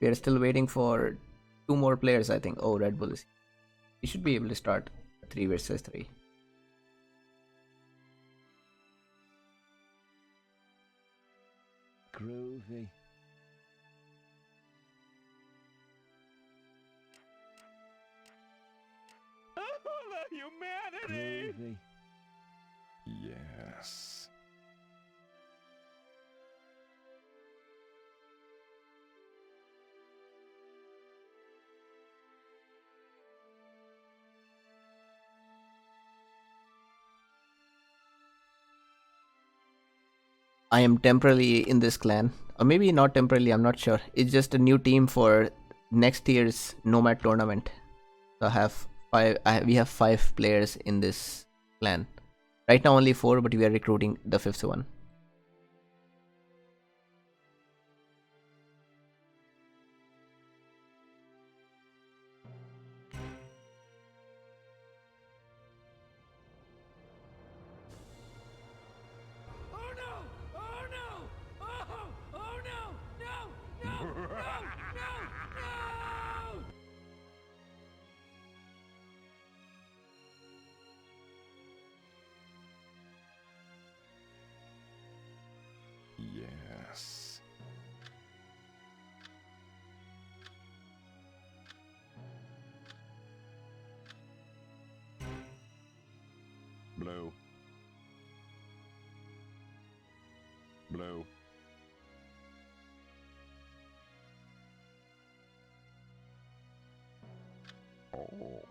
We are still waiting for 2 more players, I think. Oh, Red Bull is. We should be able to start 3 versus 3. Groovy. The humanity! Groovy. Yes. I am temporarily in this clan, or maybe not temporarily. I'm not sure. It's just a new team for next year's Nomad tournament. So I have 5. We have 5 players in this clan. Right now only 4, but we are recruiting the 5th one. Oh no! Oh no! Oh! Oh no! No! No! No! No! No! Yes. Blue. Blue. Oh.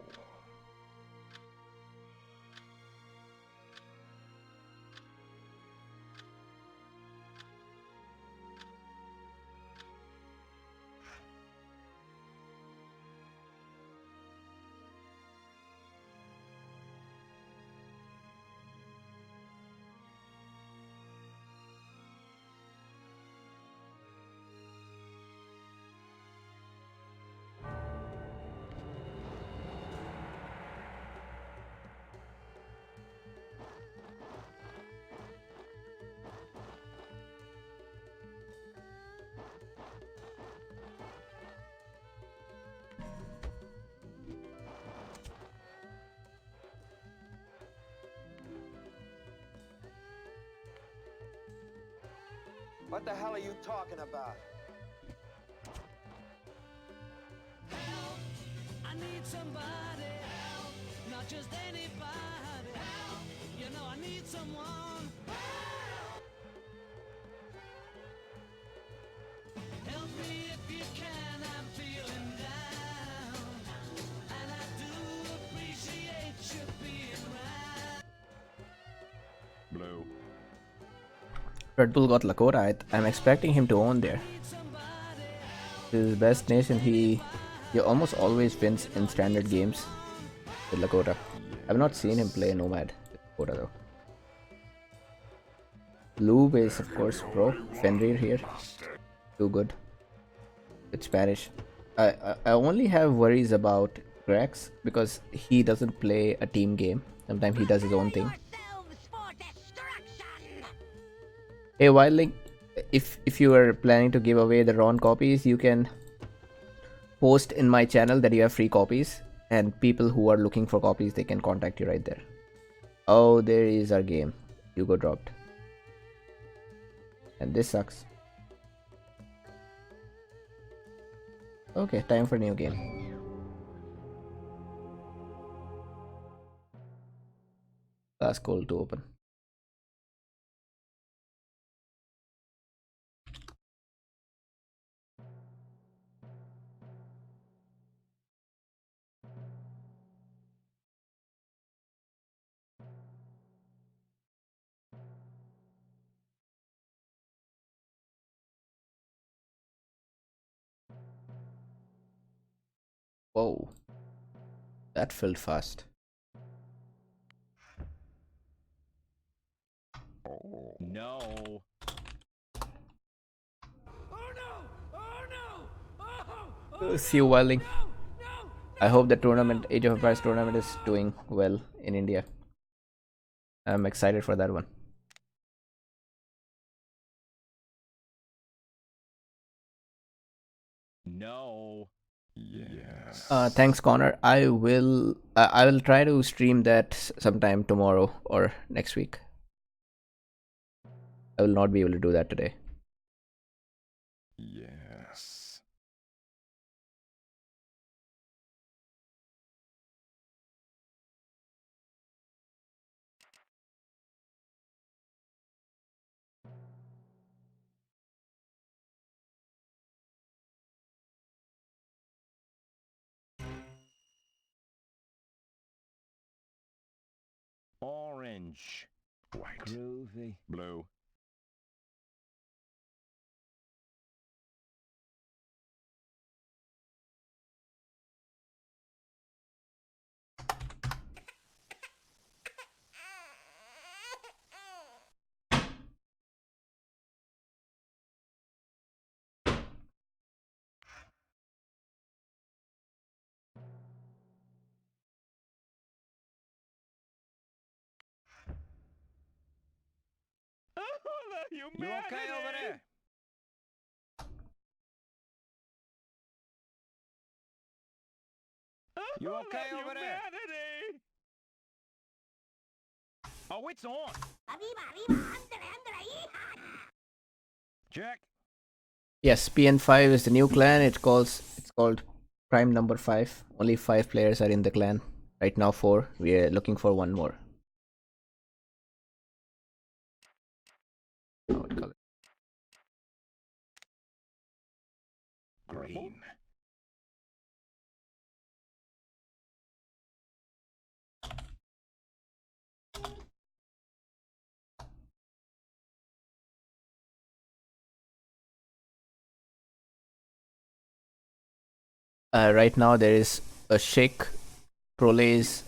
What the hell are you talking about? Help! I need somebody help, not just anybody help. You know I need someone help. Help me if you can, I'm feeling down, and I do appreciate you being right. Blue. Red Bull got Lakota. I'm expecting him to own there. Need somebody help, His best nation, he almost always wins in standard games with Lakota. I've not seen him play Nomad with Lakota though. Lube is of course pro. Fenrir here, too good with Spanish. I only have worries about Grex because he doesn't play a team game. Sometimes he does his own thing. Hey Wildling, if you are planning to give away the Ron copies, you can post in my channel that you have free copies, and people who are looking for copies, they can contact you right there. Oh, there is our game. Hugo dropped. And this sucks. Okay, time for new game. Last call to open. Whoa, that filled fast. No. Oh no! Oh no! Oh! See you, Wilding. No! I hope the tournament, Age of Empires tournament, is doing well in India. I'm excited for that one. No. Yes. Thanks, Connor. I will try to stream that sometime tomorrow or next week. I will not be able to do that today. Yes. Orange. White. Groovy. Blue. You okay over there? You okay over there? Oh, it's on. Check. Yes, PN5 is the new clan. It's called Prime Number 5. Only 5 players are in the clan. Right now 4. We are looking for one more. What color? Green. Right now there is a Sheikh, Prolays,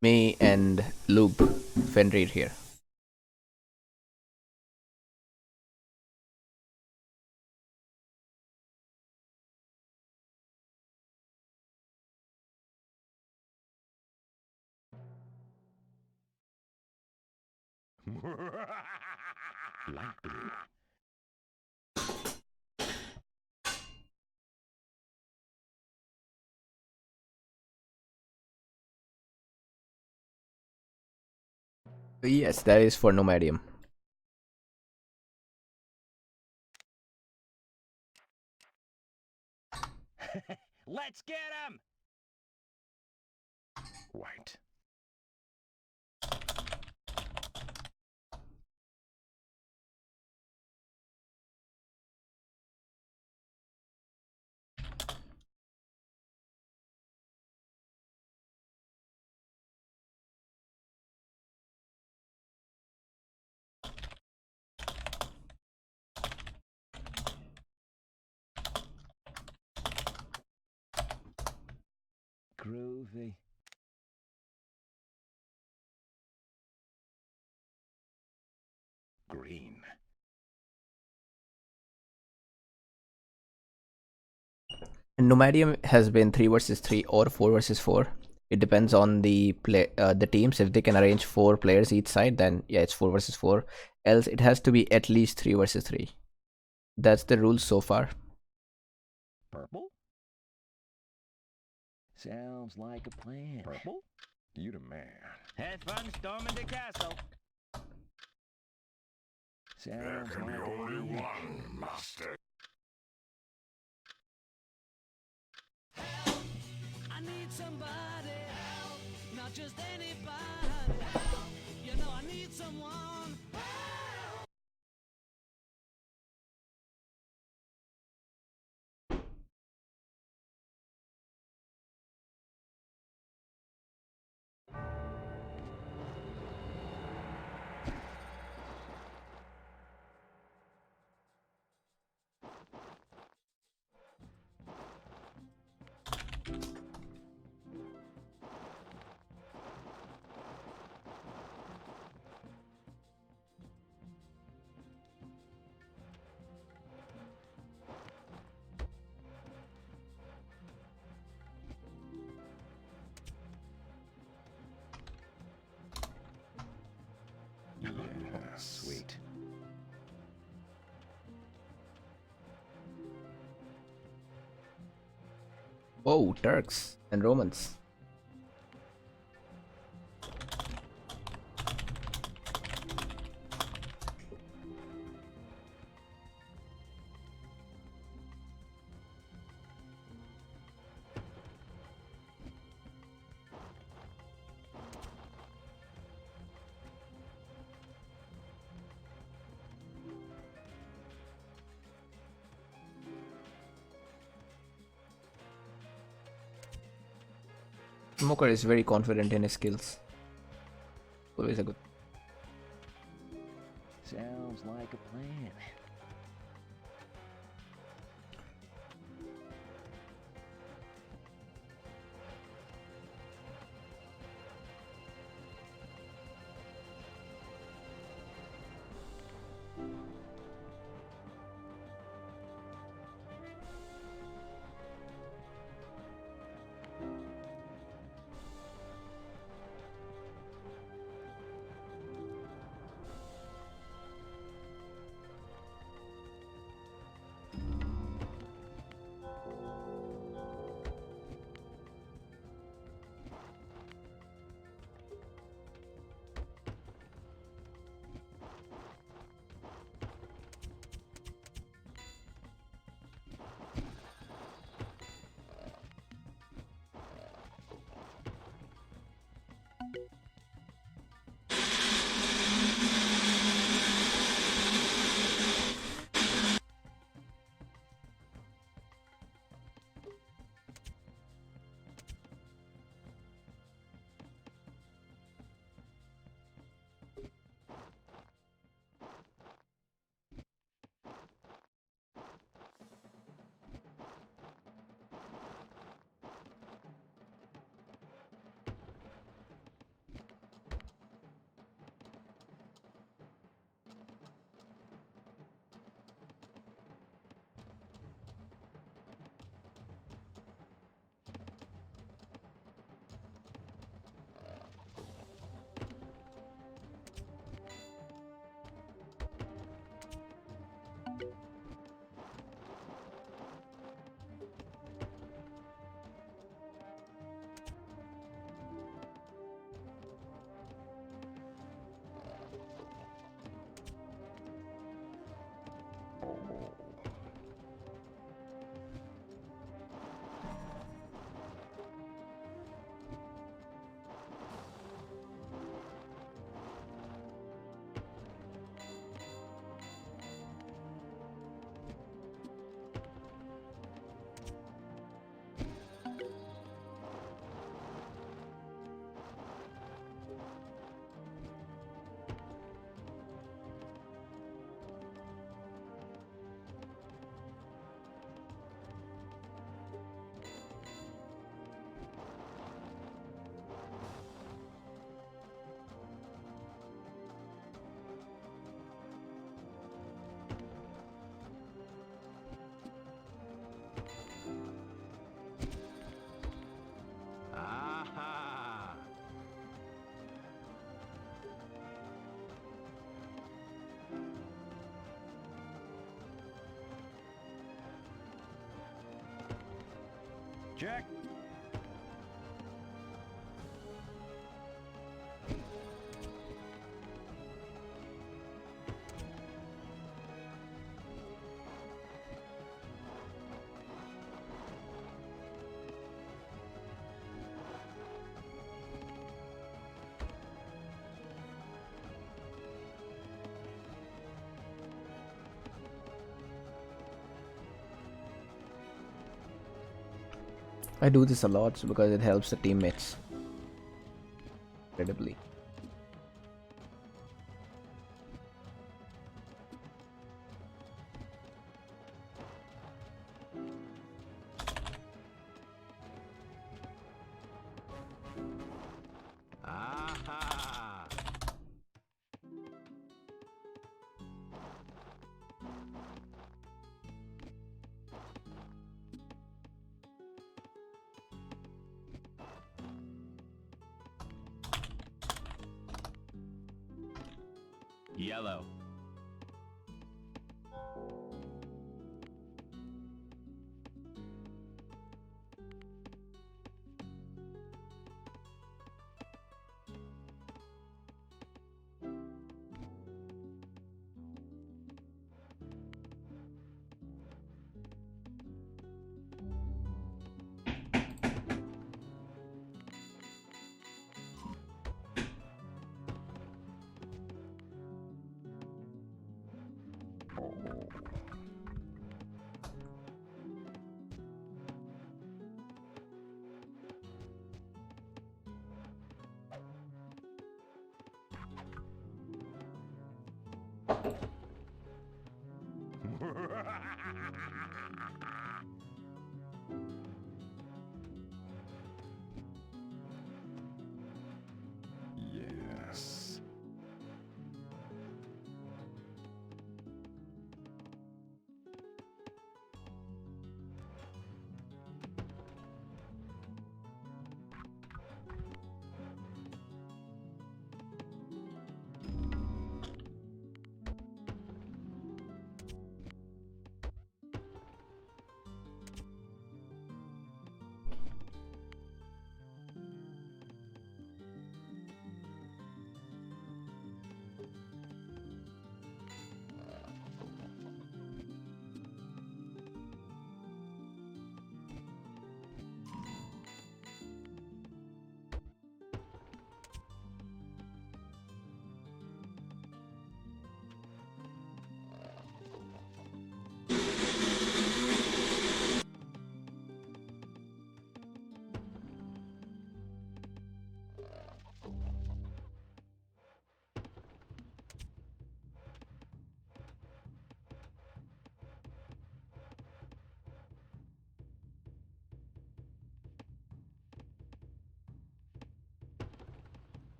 me, and Lube Fenrir here. Light blue. Yes, that is for Nomadium. Let's get him. White. Groovy. Green. And Nomadium has been 3 versus 3 or 4 versus 4. It depends on the teams. If they can arrange 4 players each side, then yeah, it's 4 versus 4. Else, it has to be at least 3 versus 3. That's the rule so far. Purple? Sounds like a plan. Purple? You the man. Have fun storming the castle. Sounds like a plan. I need somebody help, not just anybody help. You know I need someone help. Yeah, sweet. Oh, Turks and Romans. Smoker is very confident in his skills. Always a good. Sounds like a plan. Check. I do this a lot because it helps the teammates incredibly. Aha! Yellow. Yes.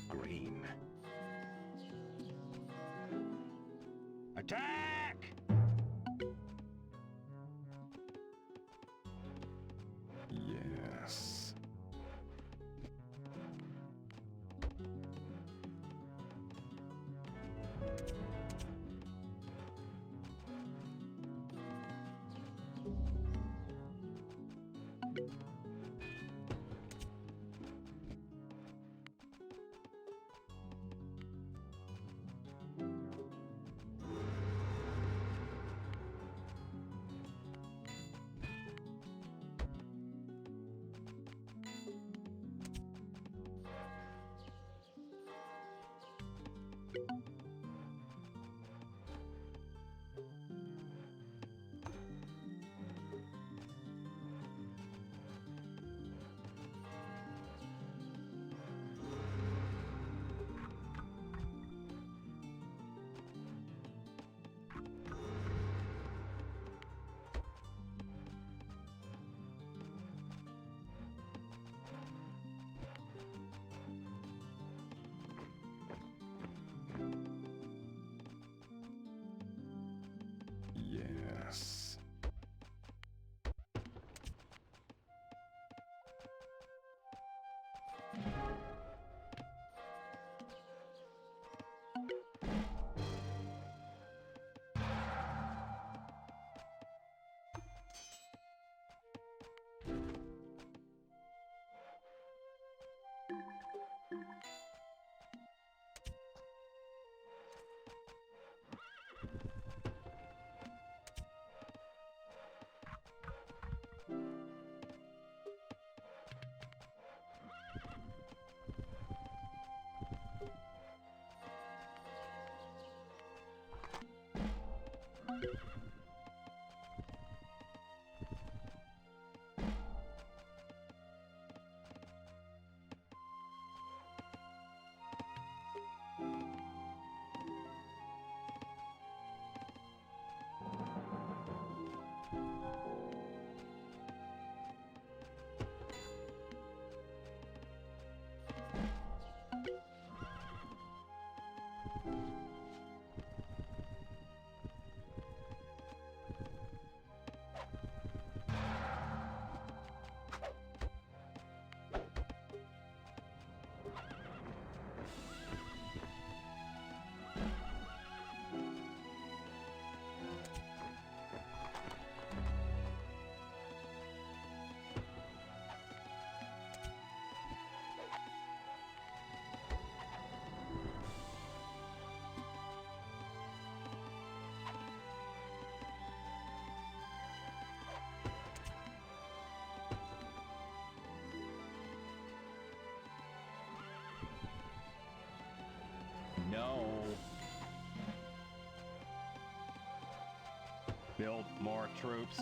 Green. Attack! Yes. Yes. No. Build more troops.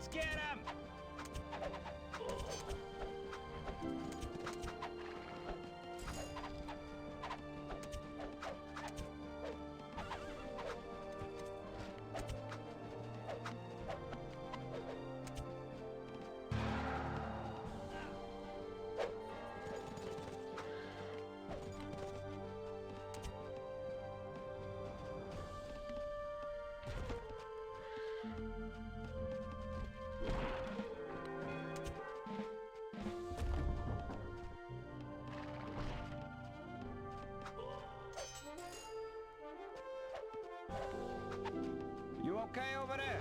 Let's get him! You okay over there?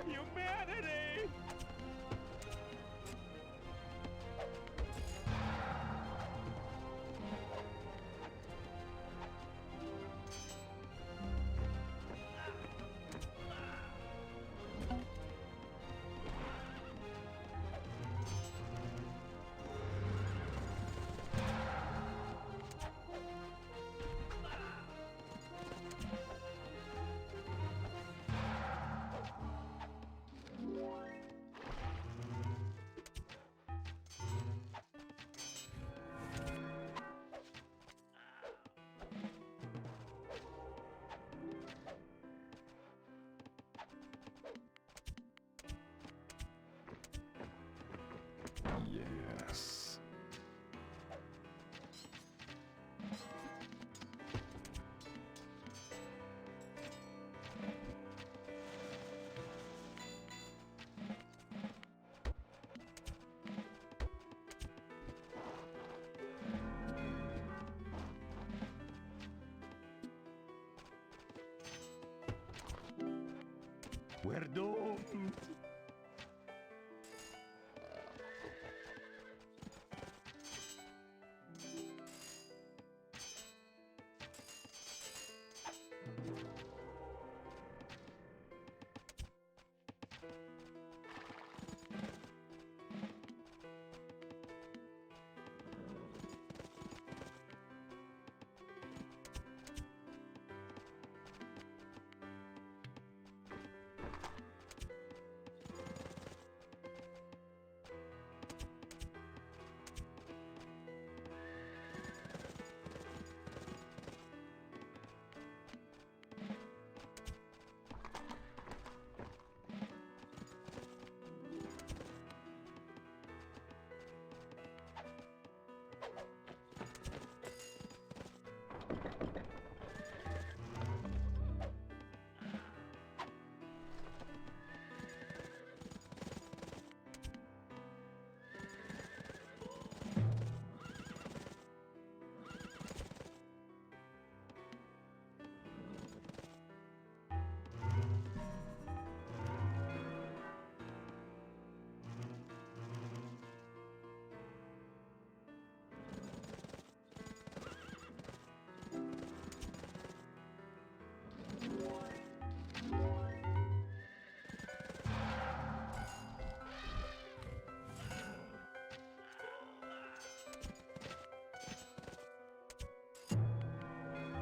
Humanity! Yes. We're doomed.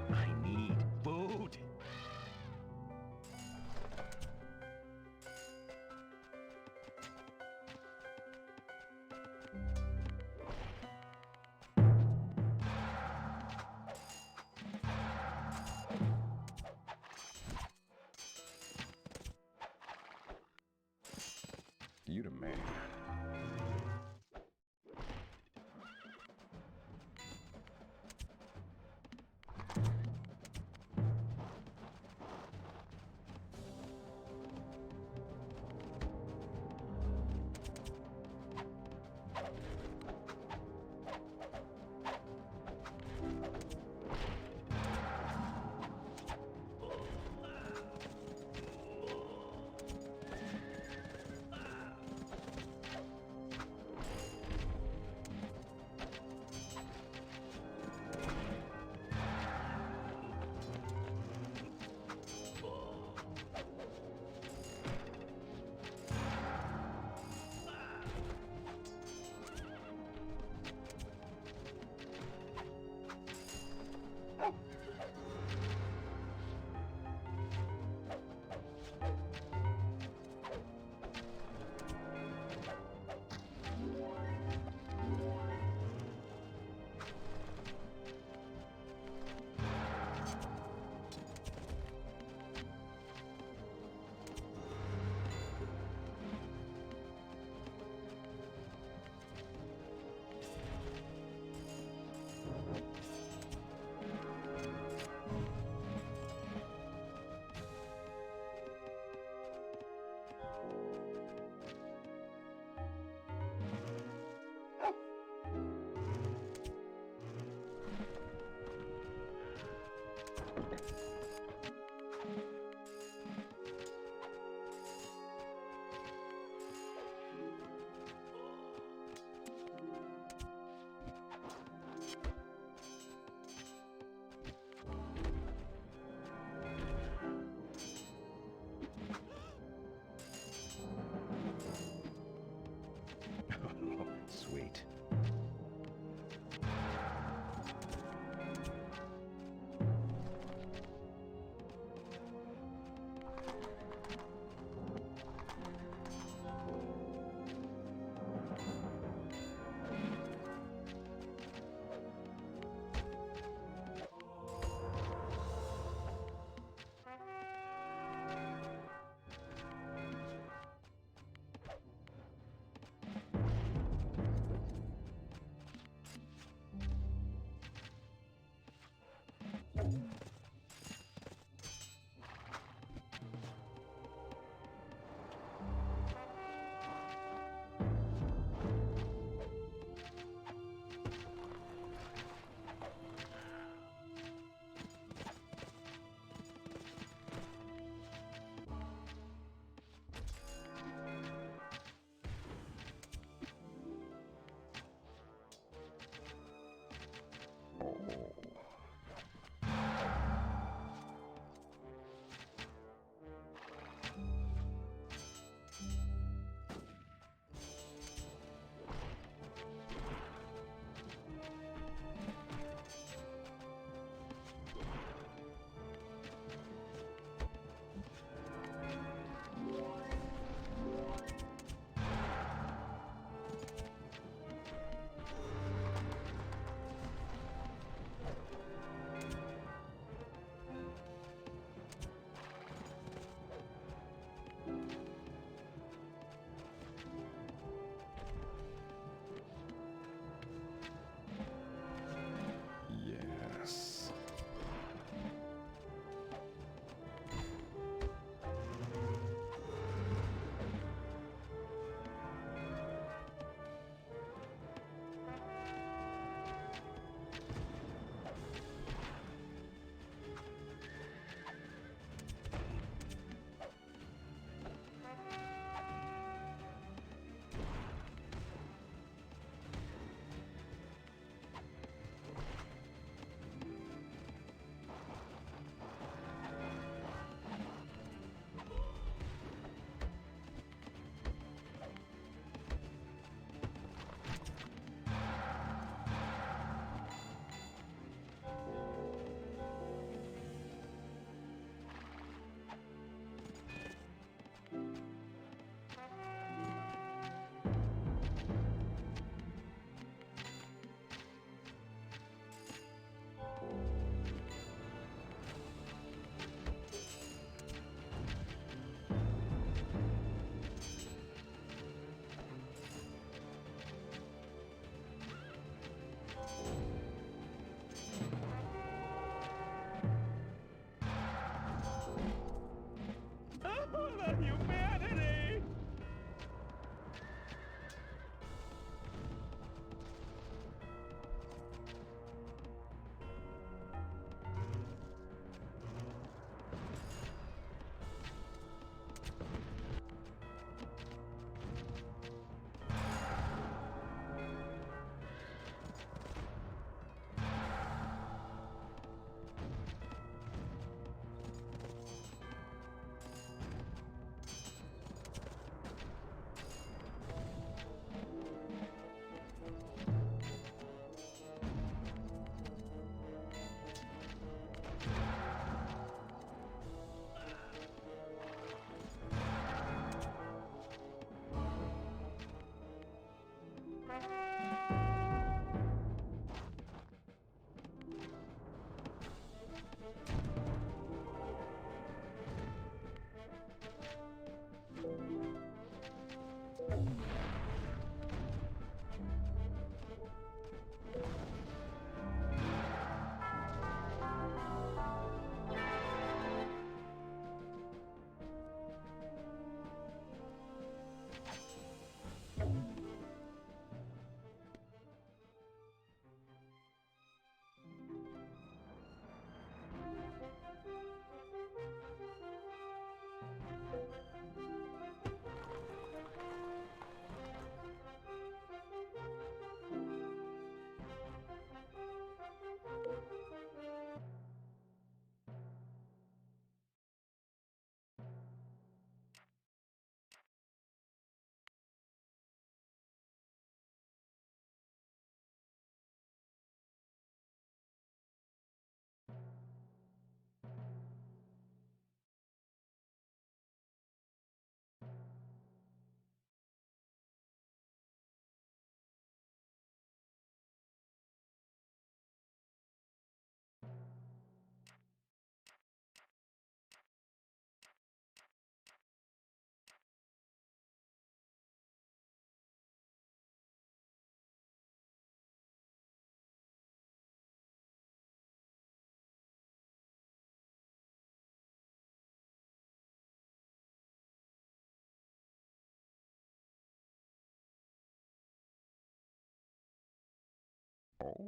I need food. You the man.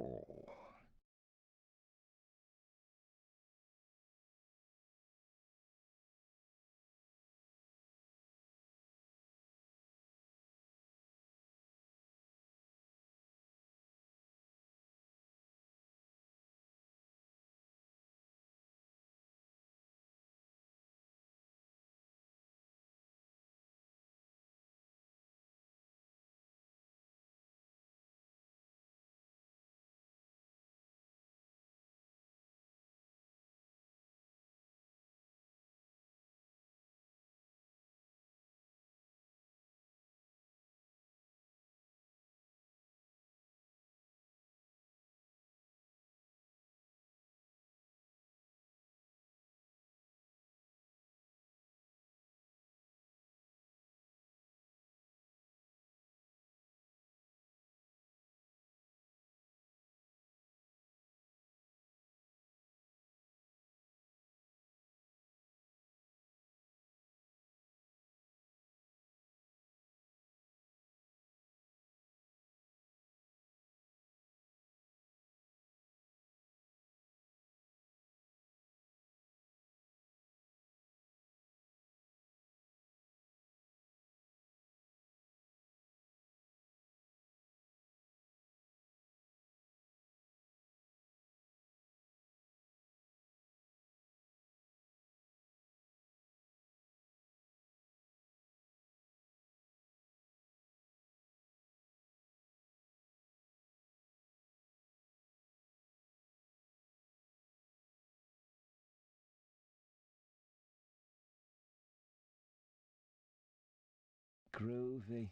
Oh. Groovy.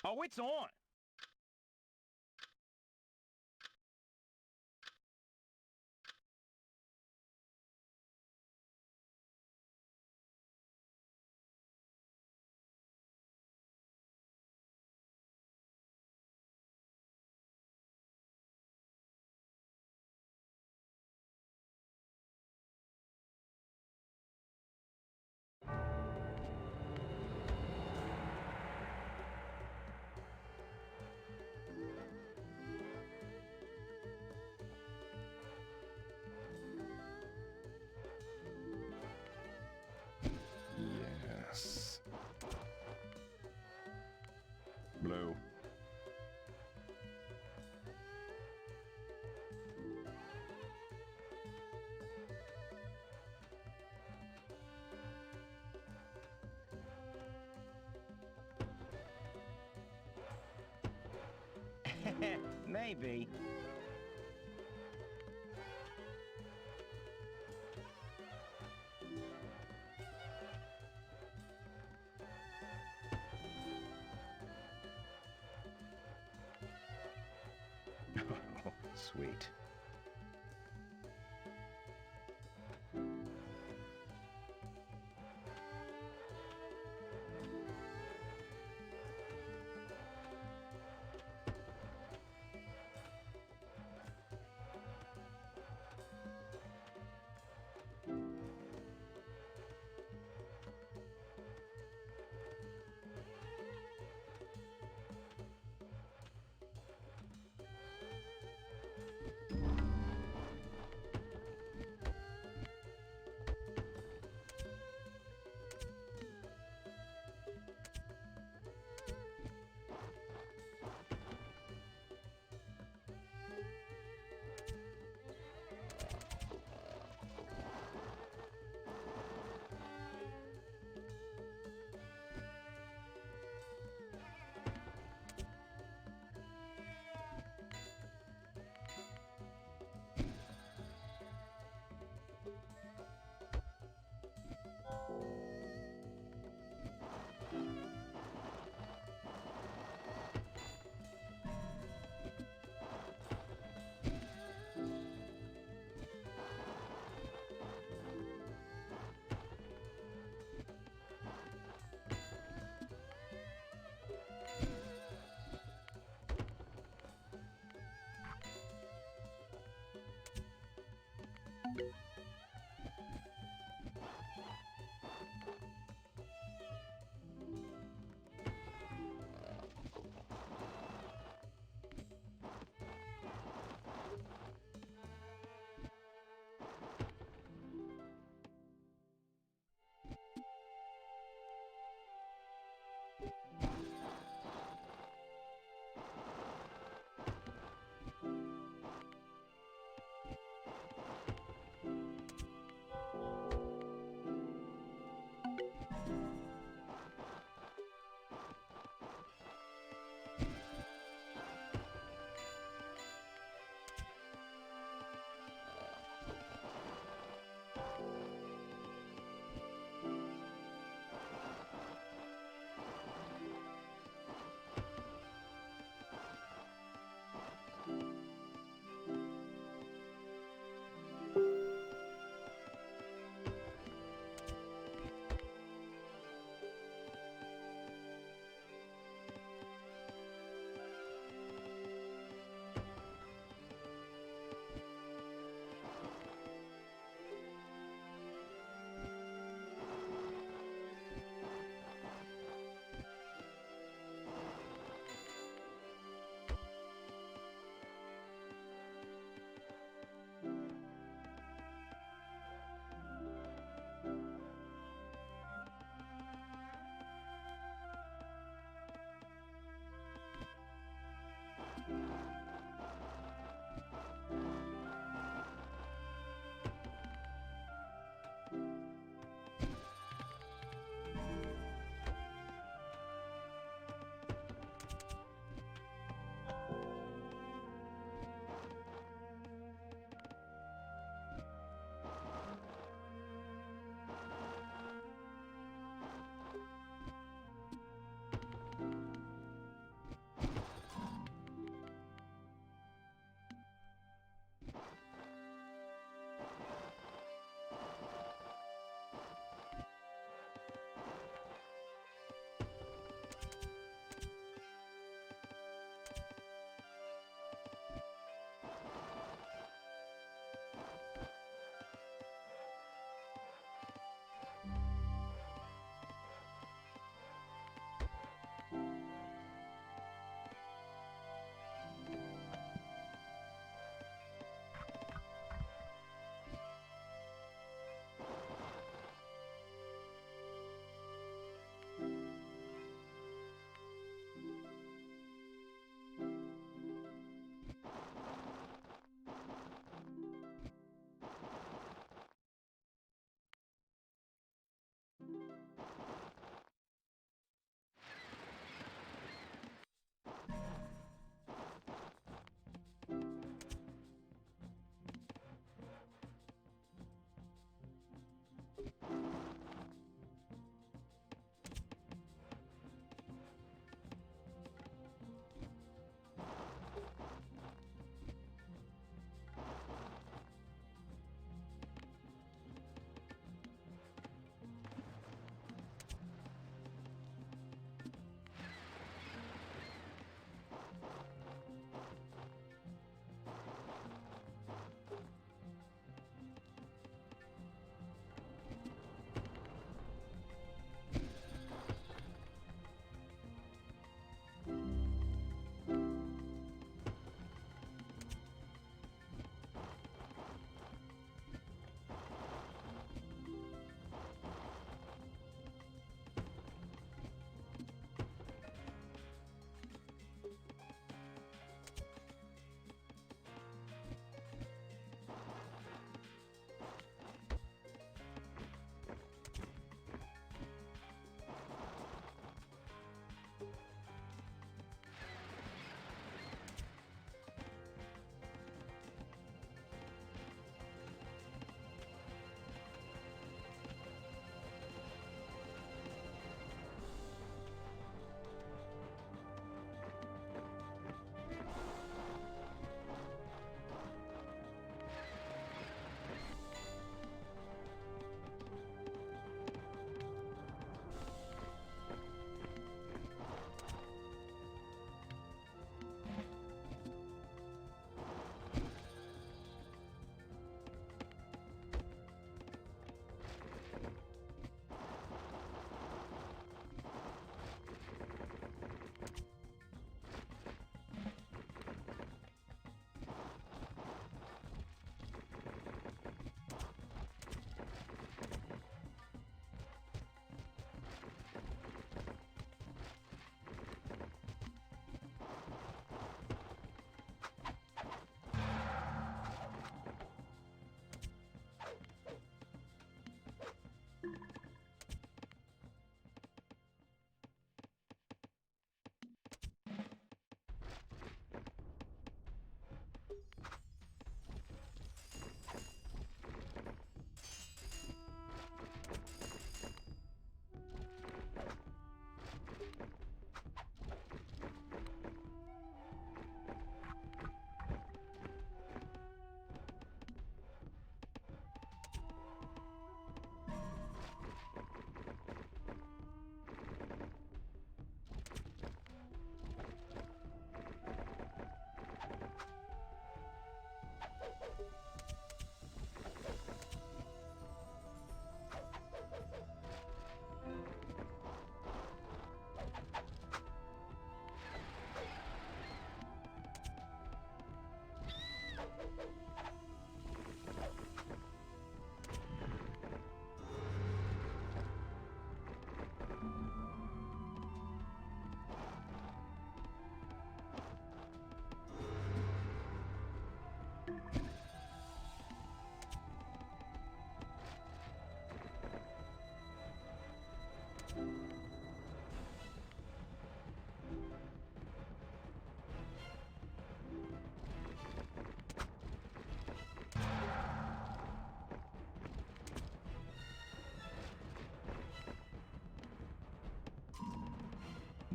Oh, it's on! Yes. Blue. Maybe. Sweet.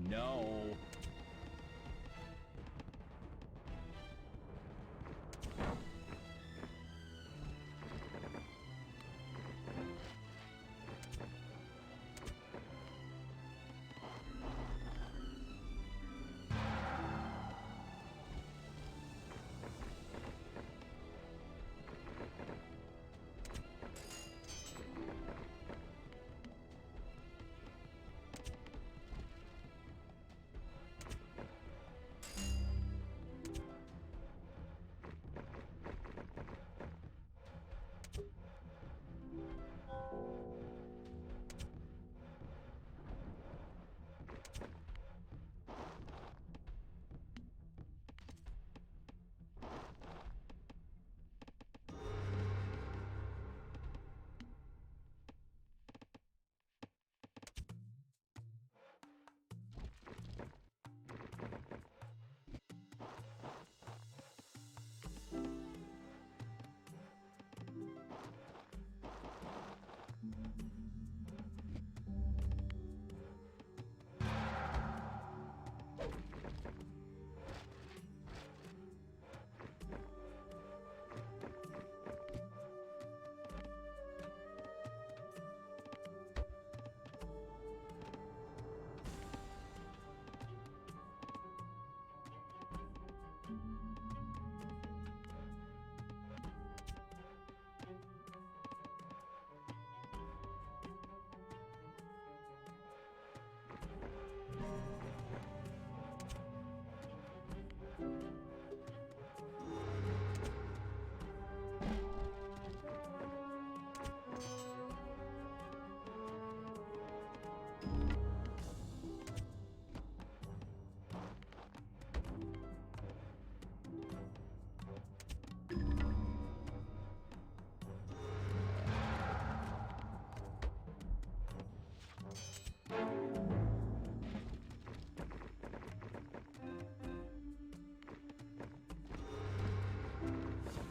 No.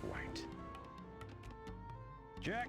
White. Check.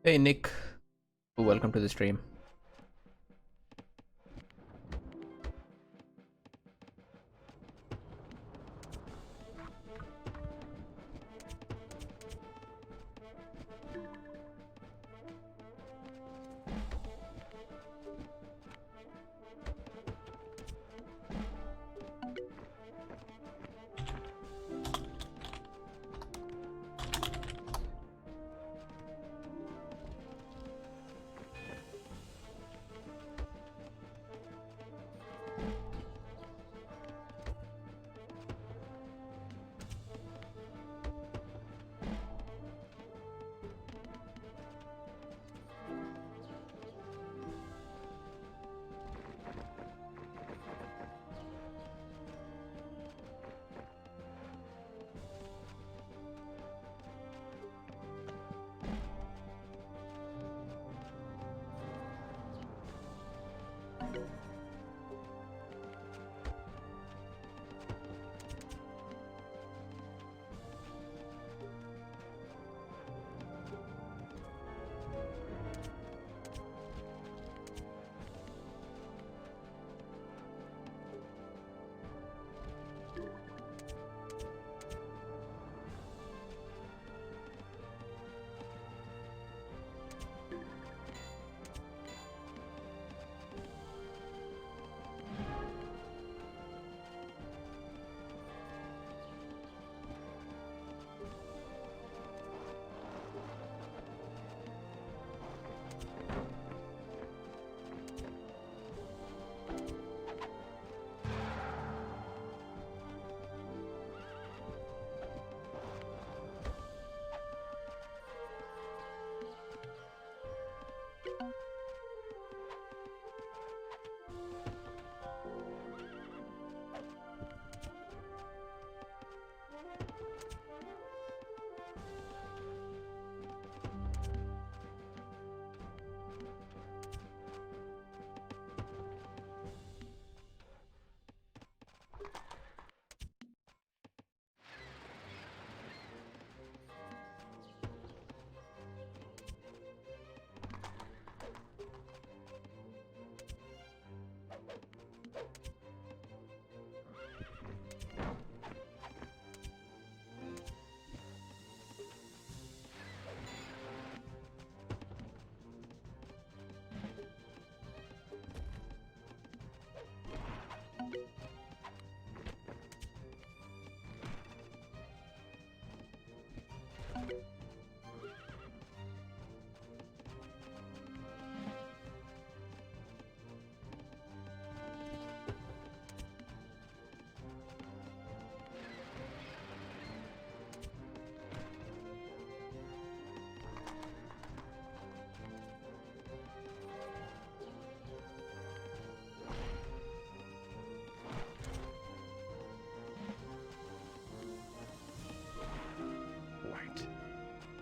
Hey Nick, welcome to the stream.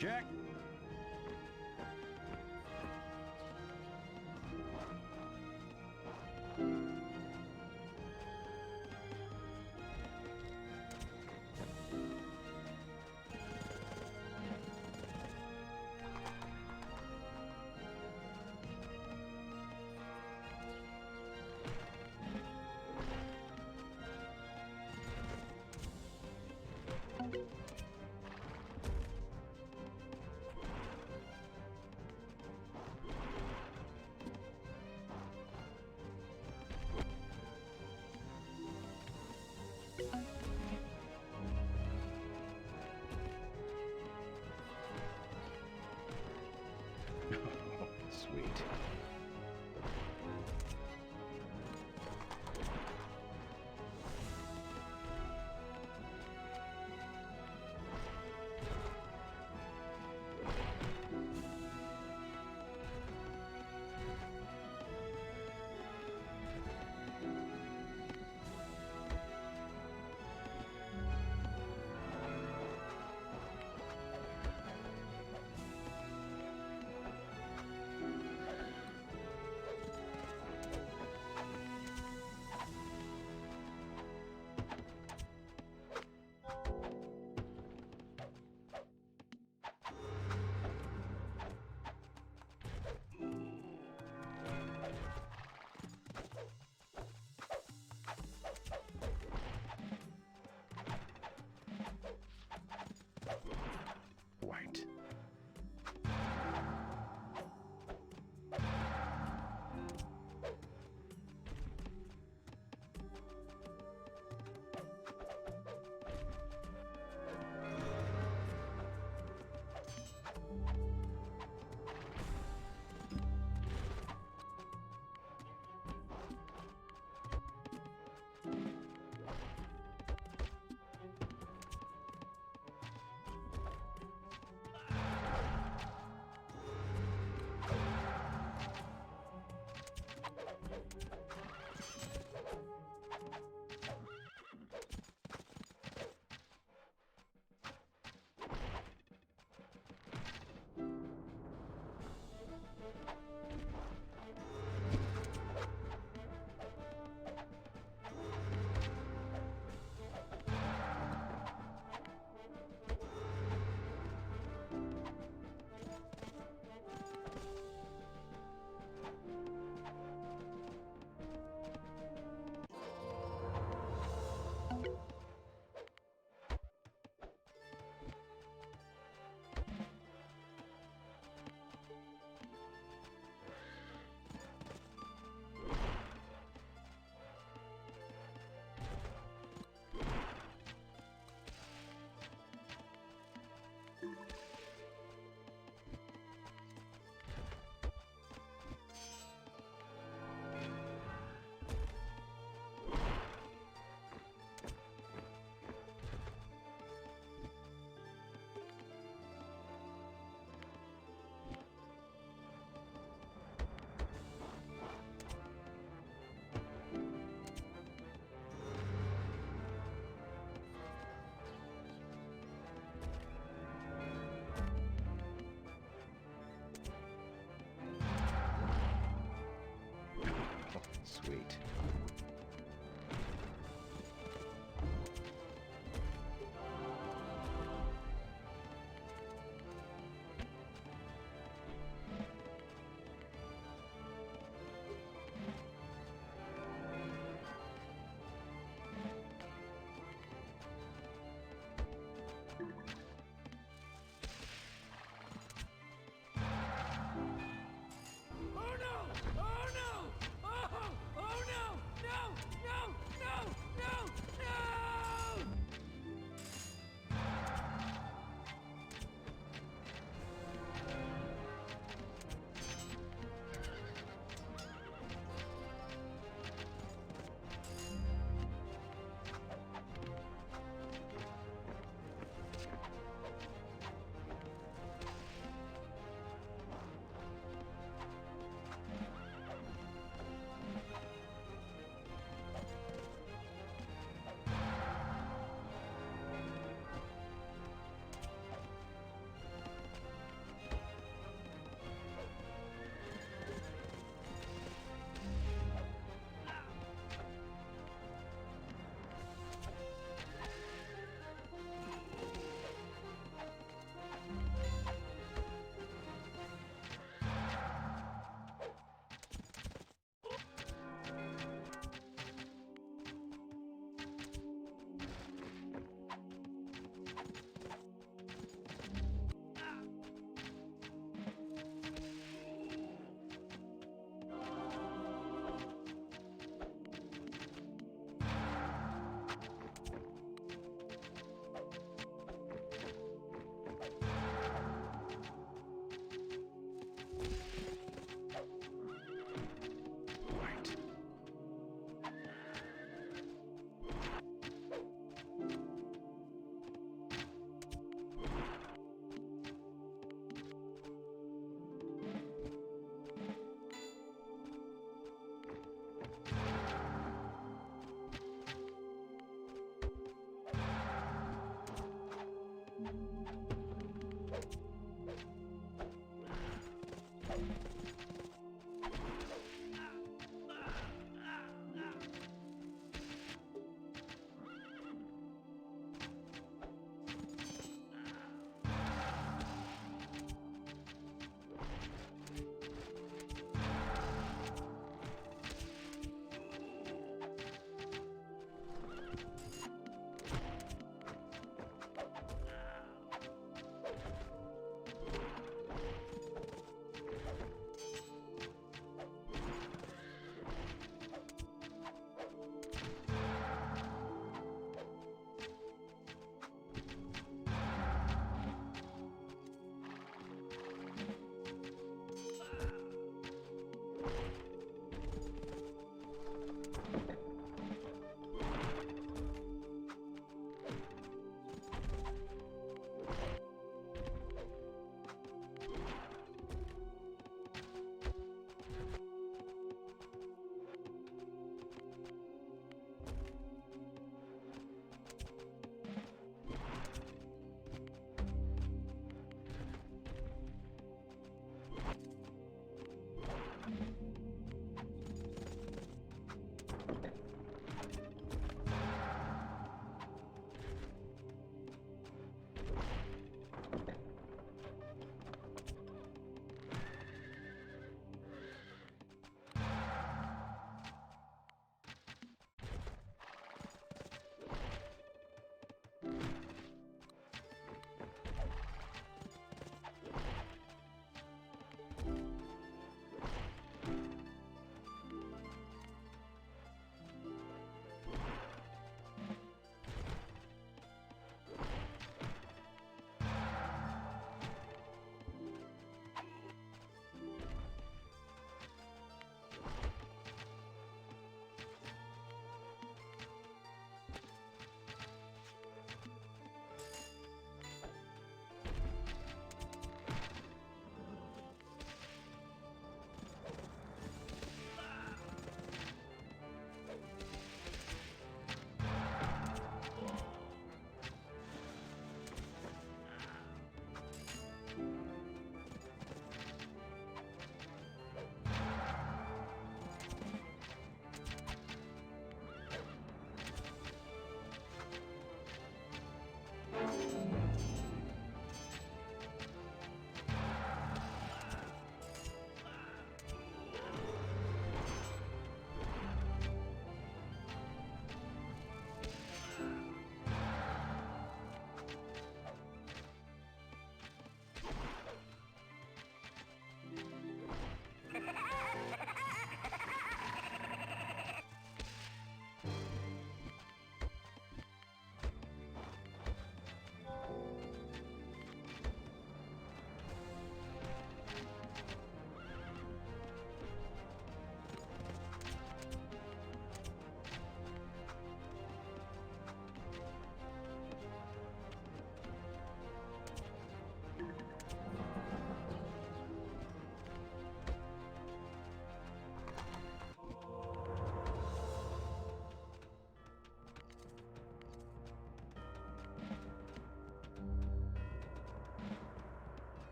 Check.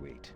Sweet.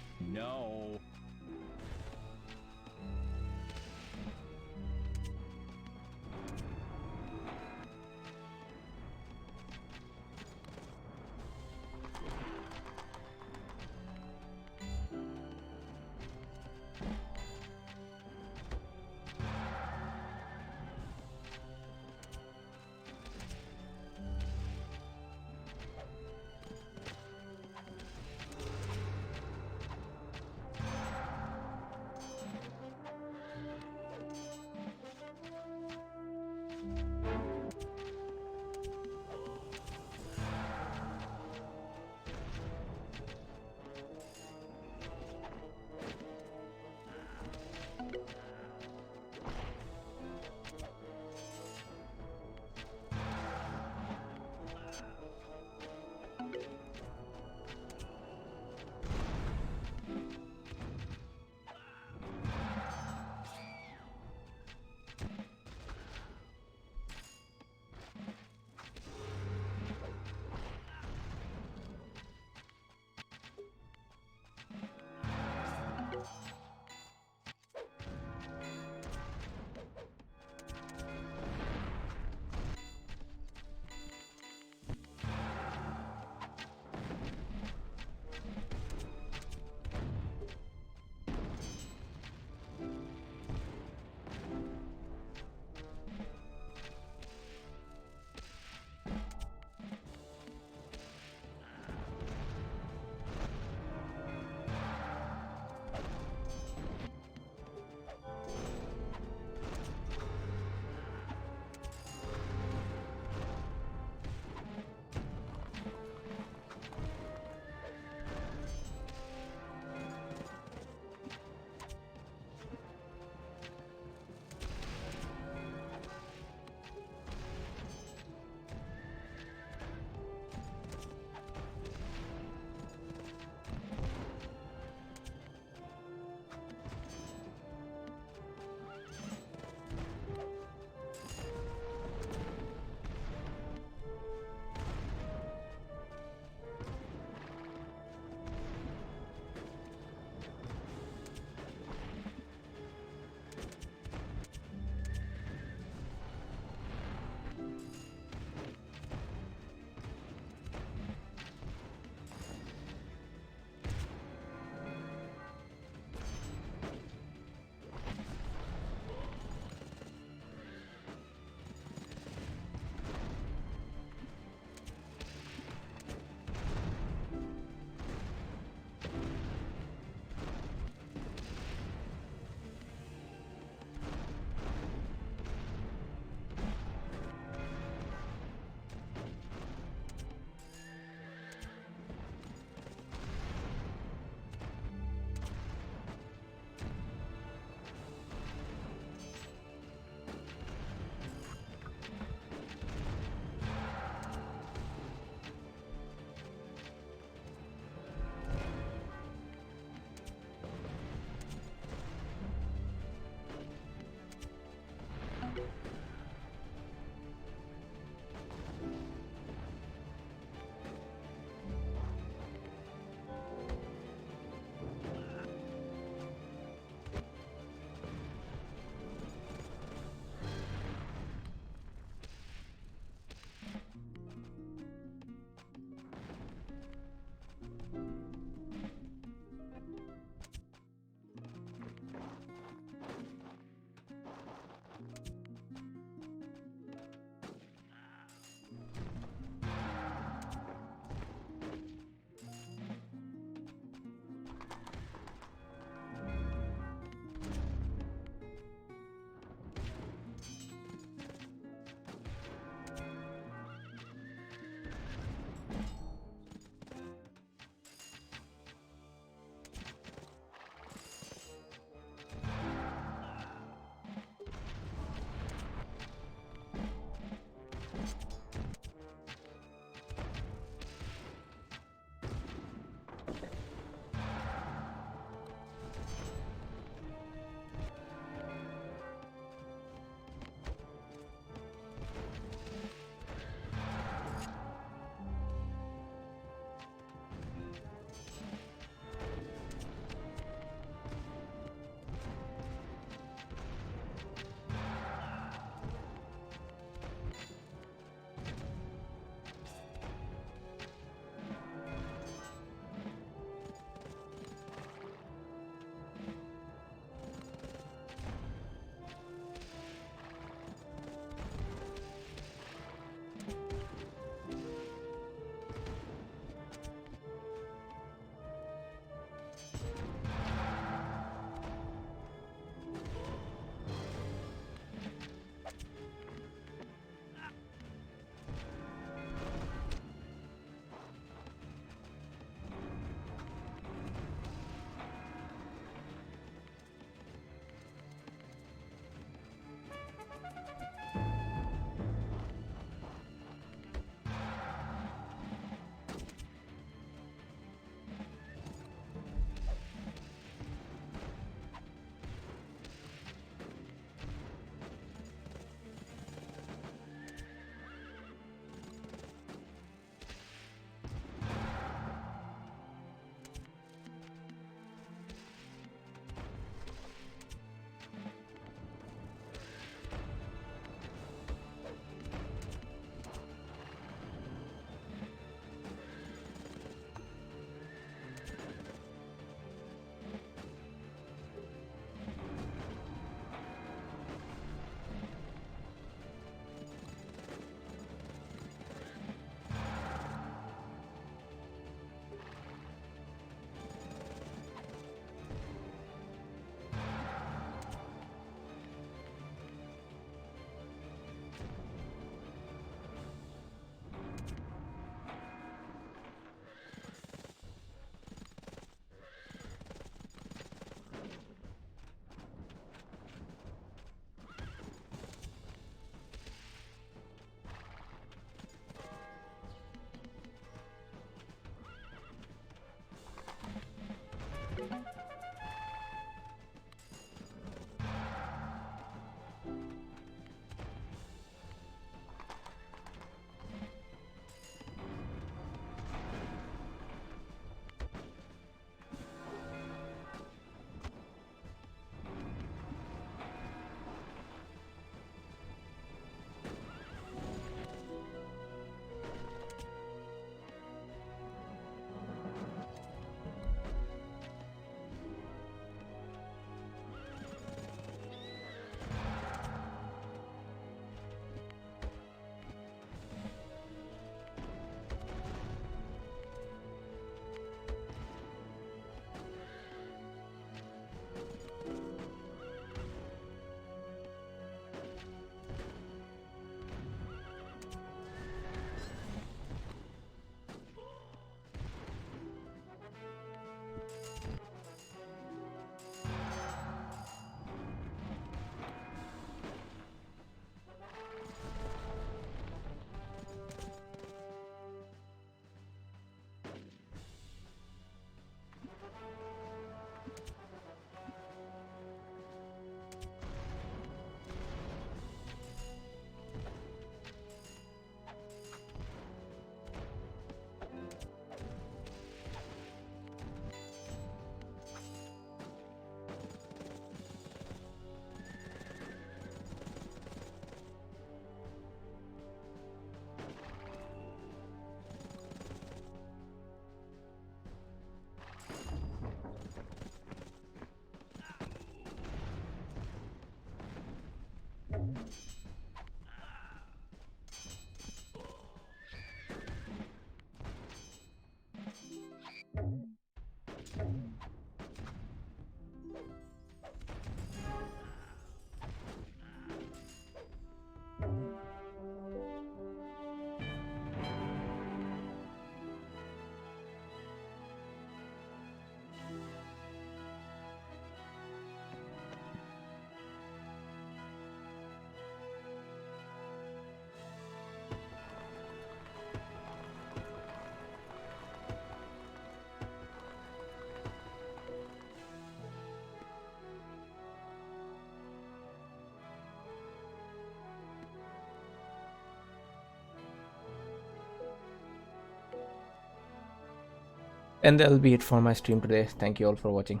And that'll be it for my stream today. Thank you all for watching.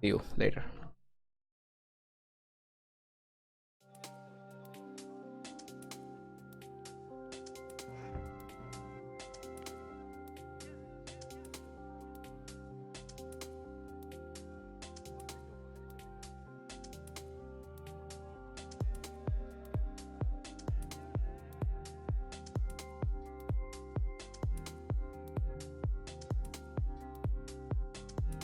See you later.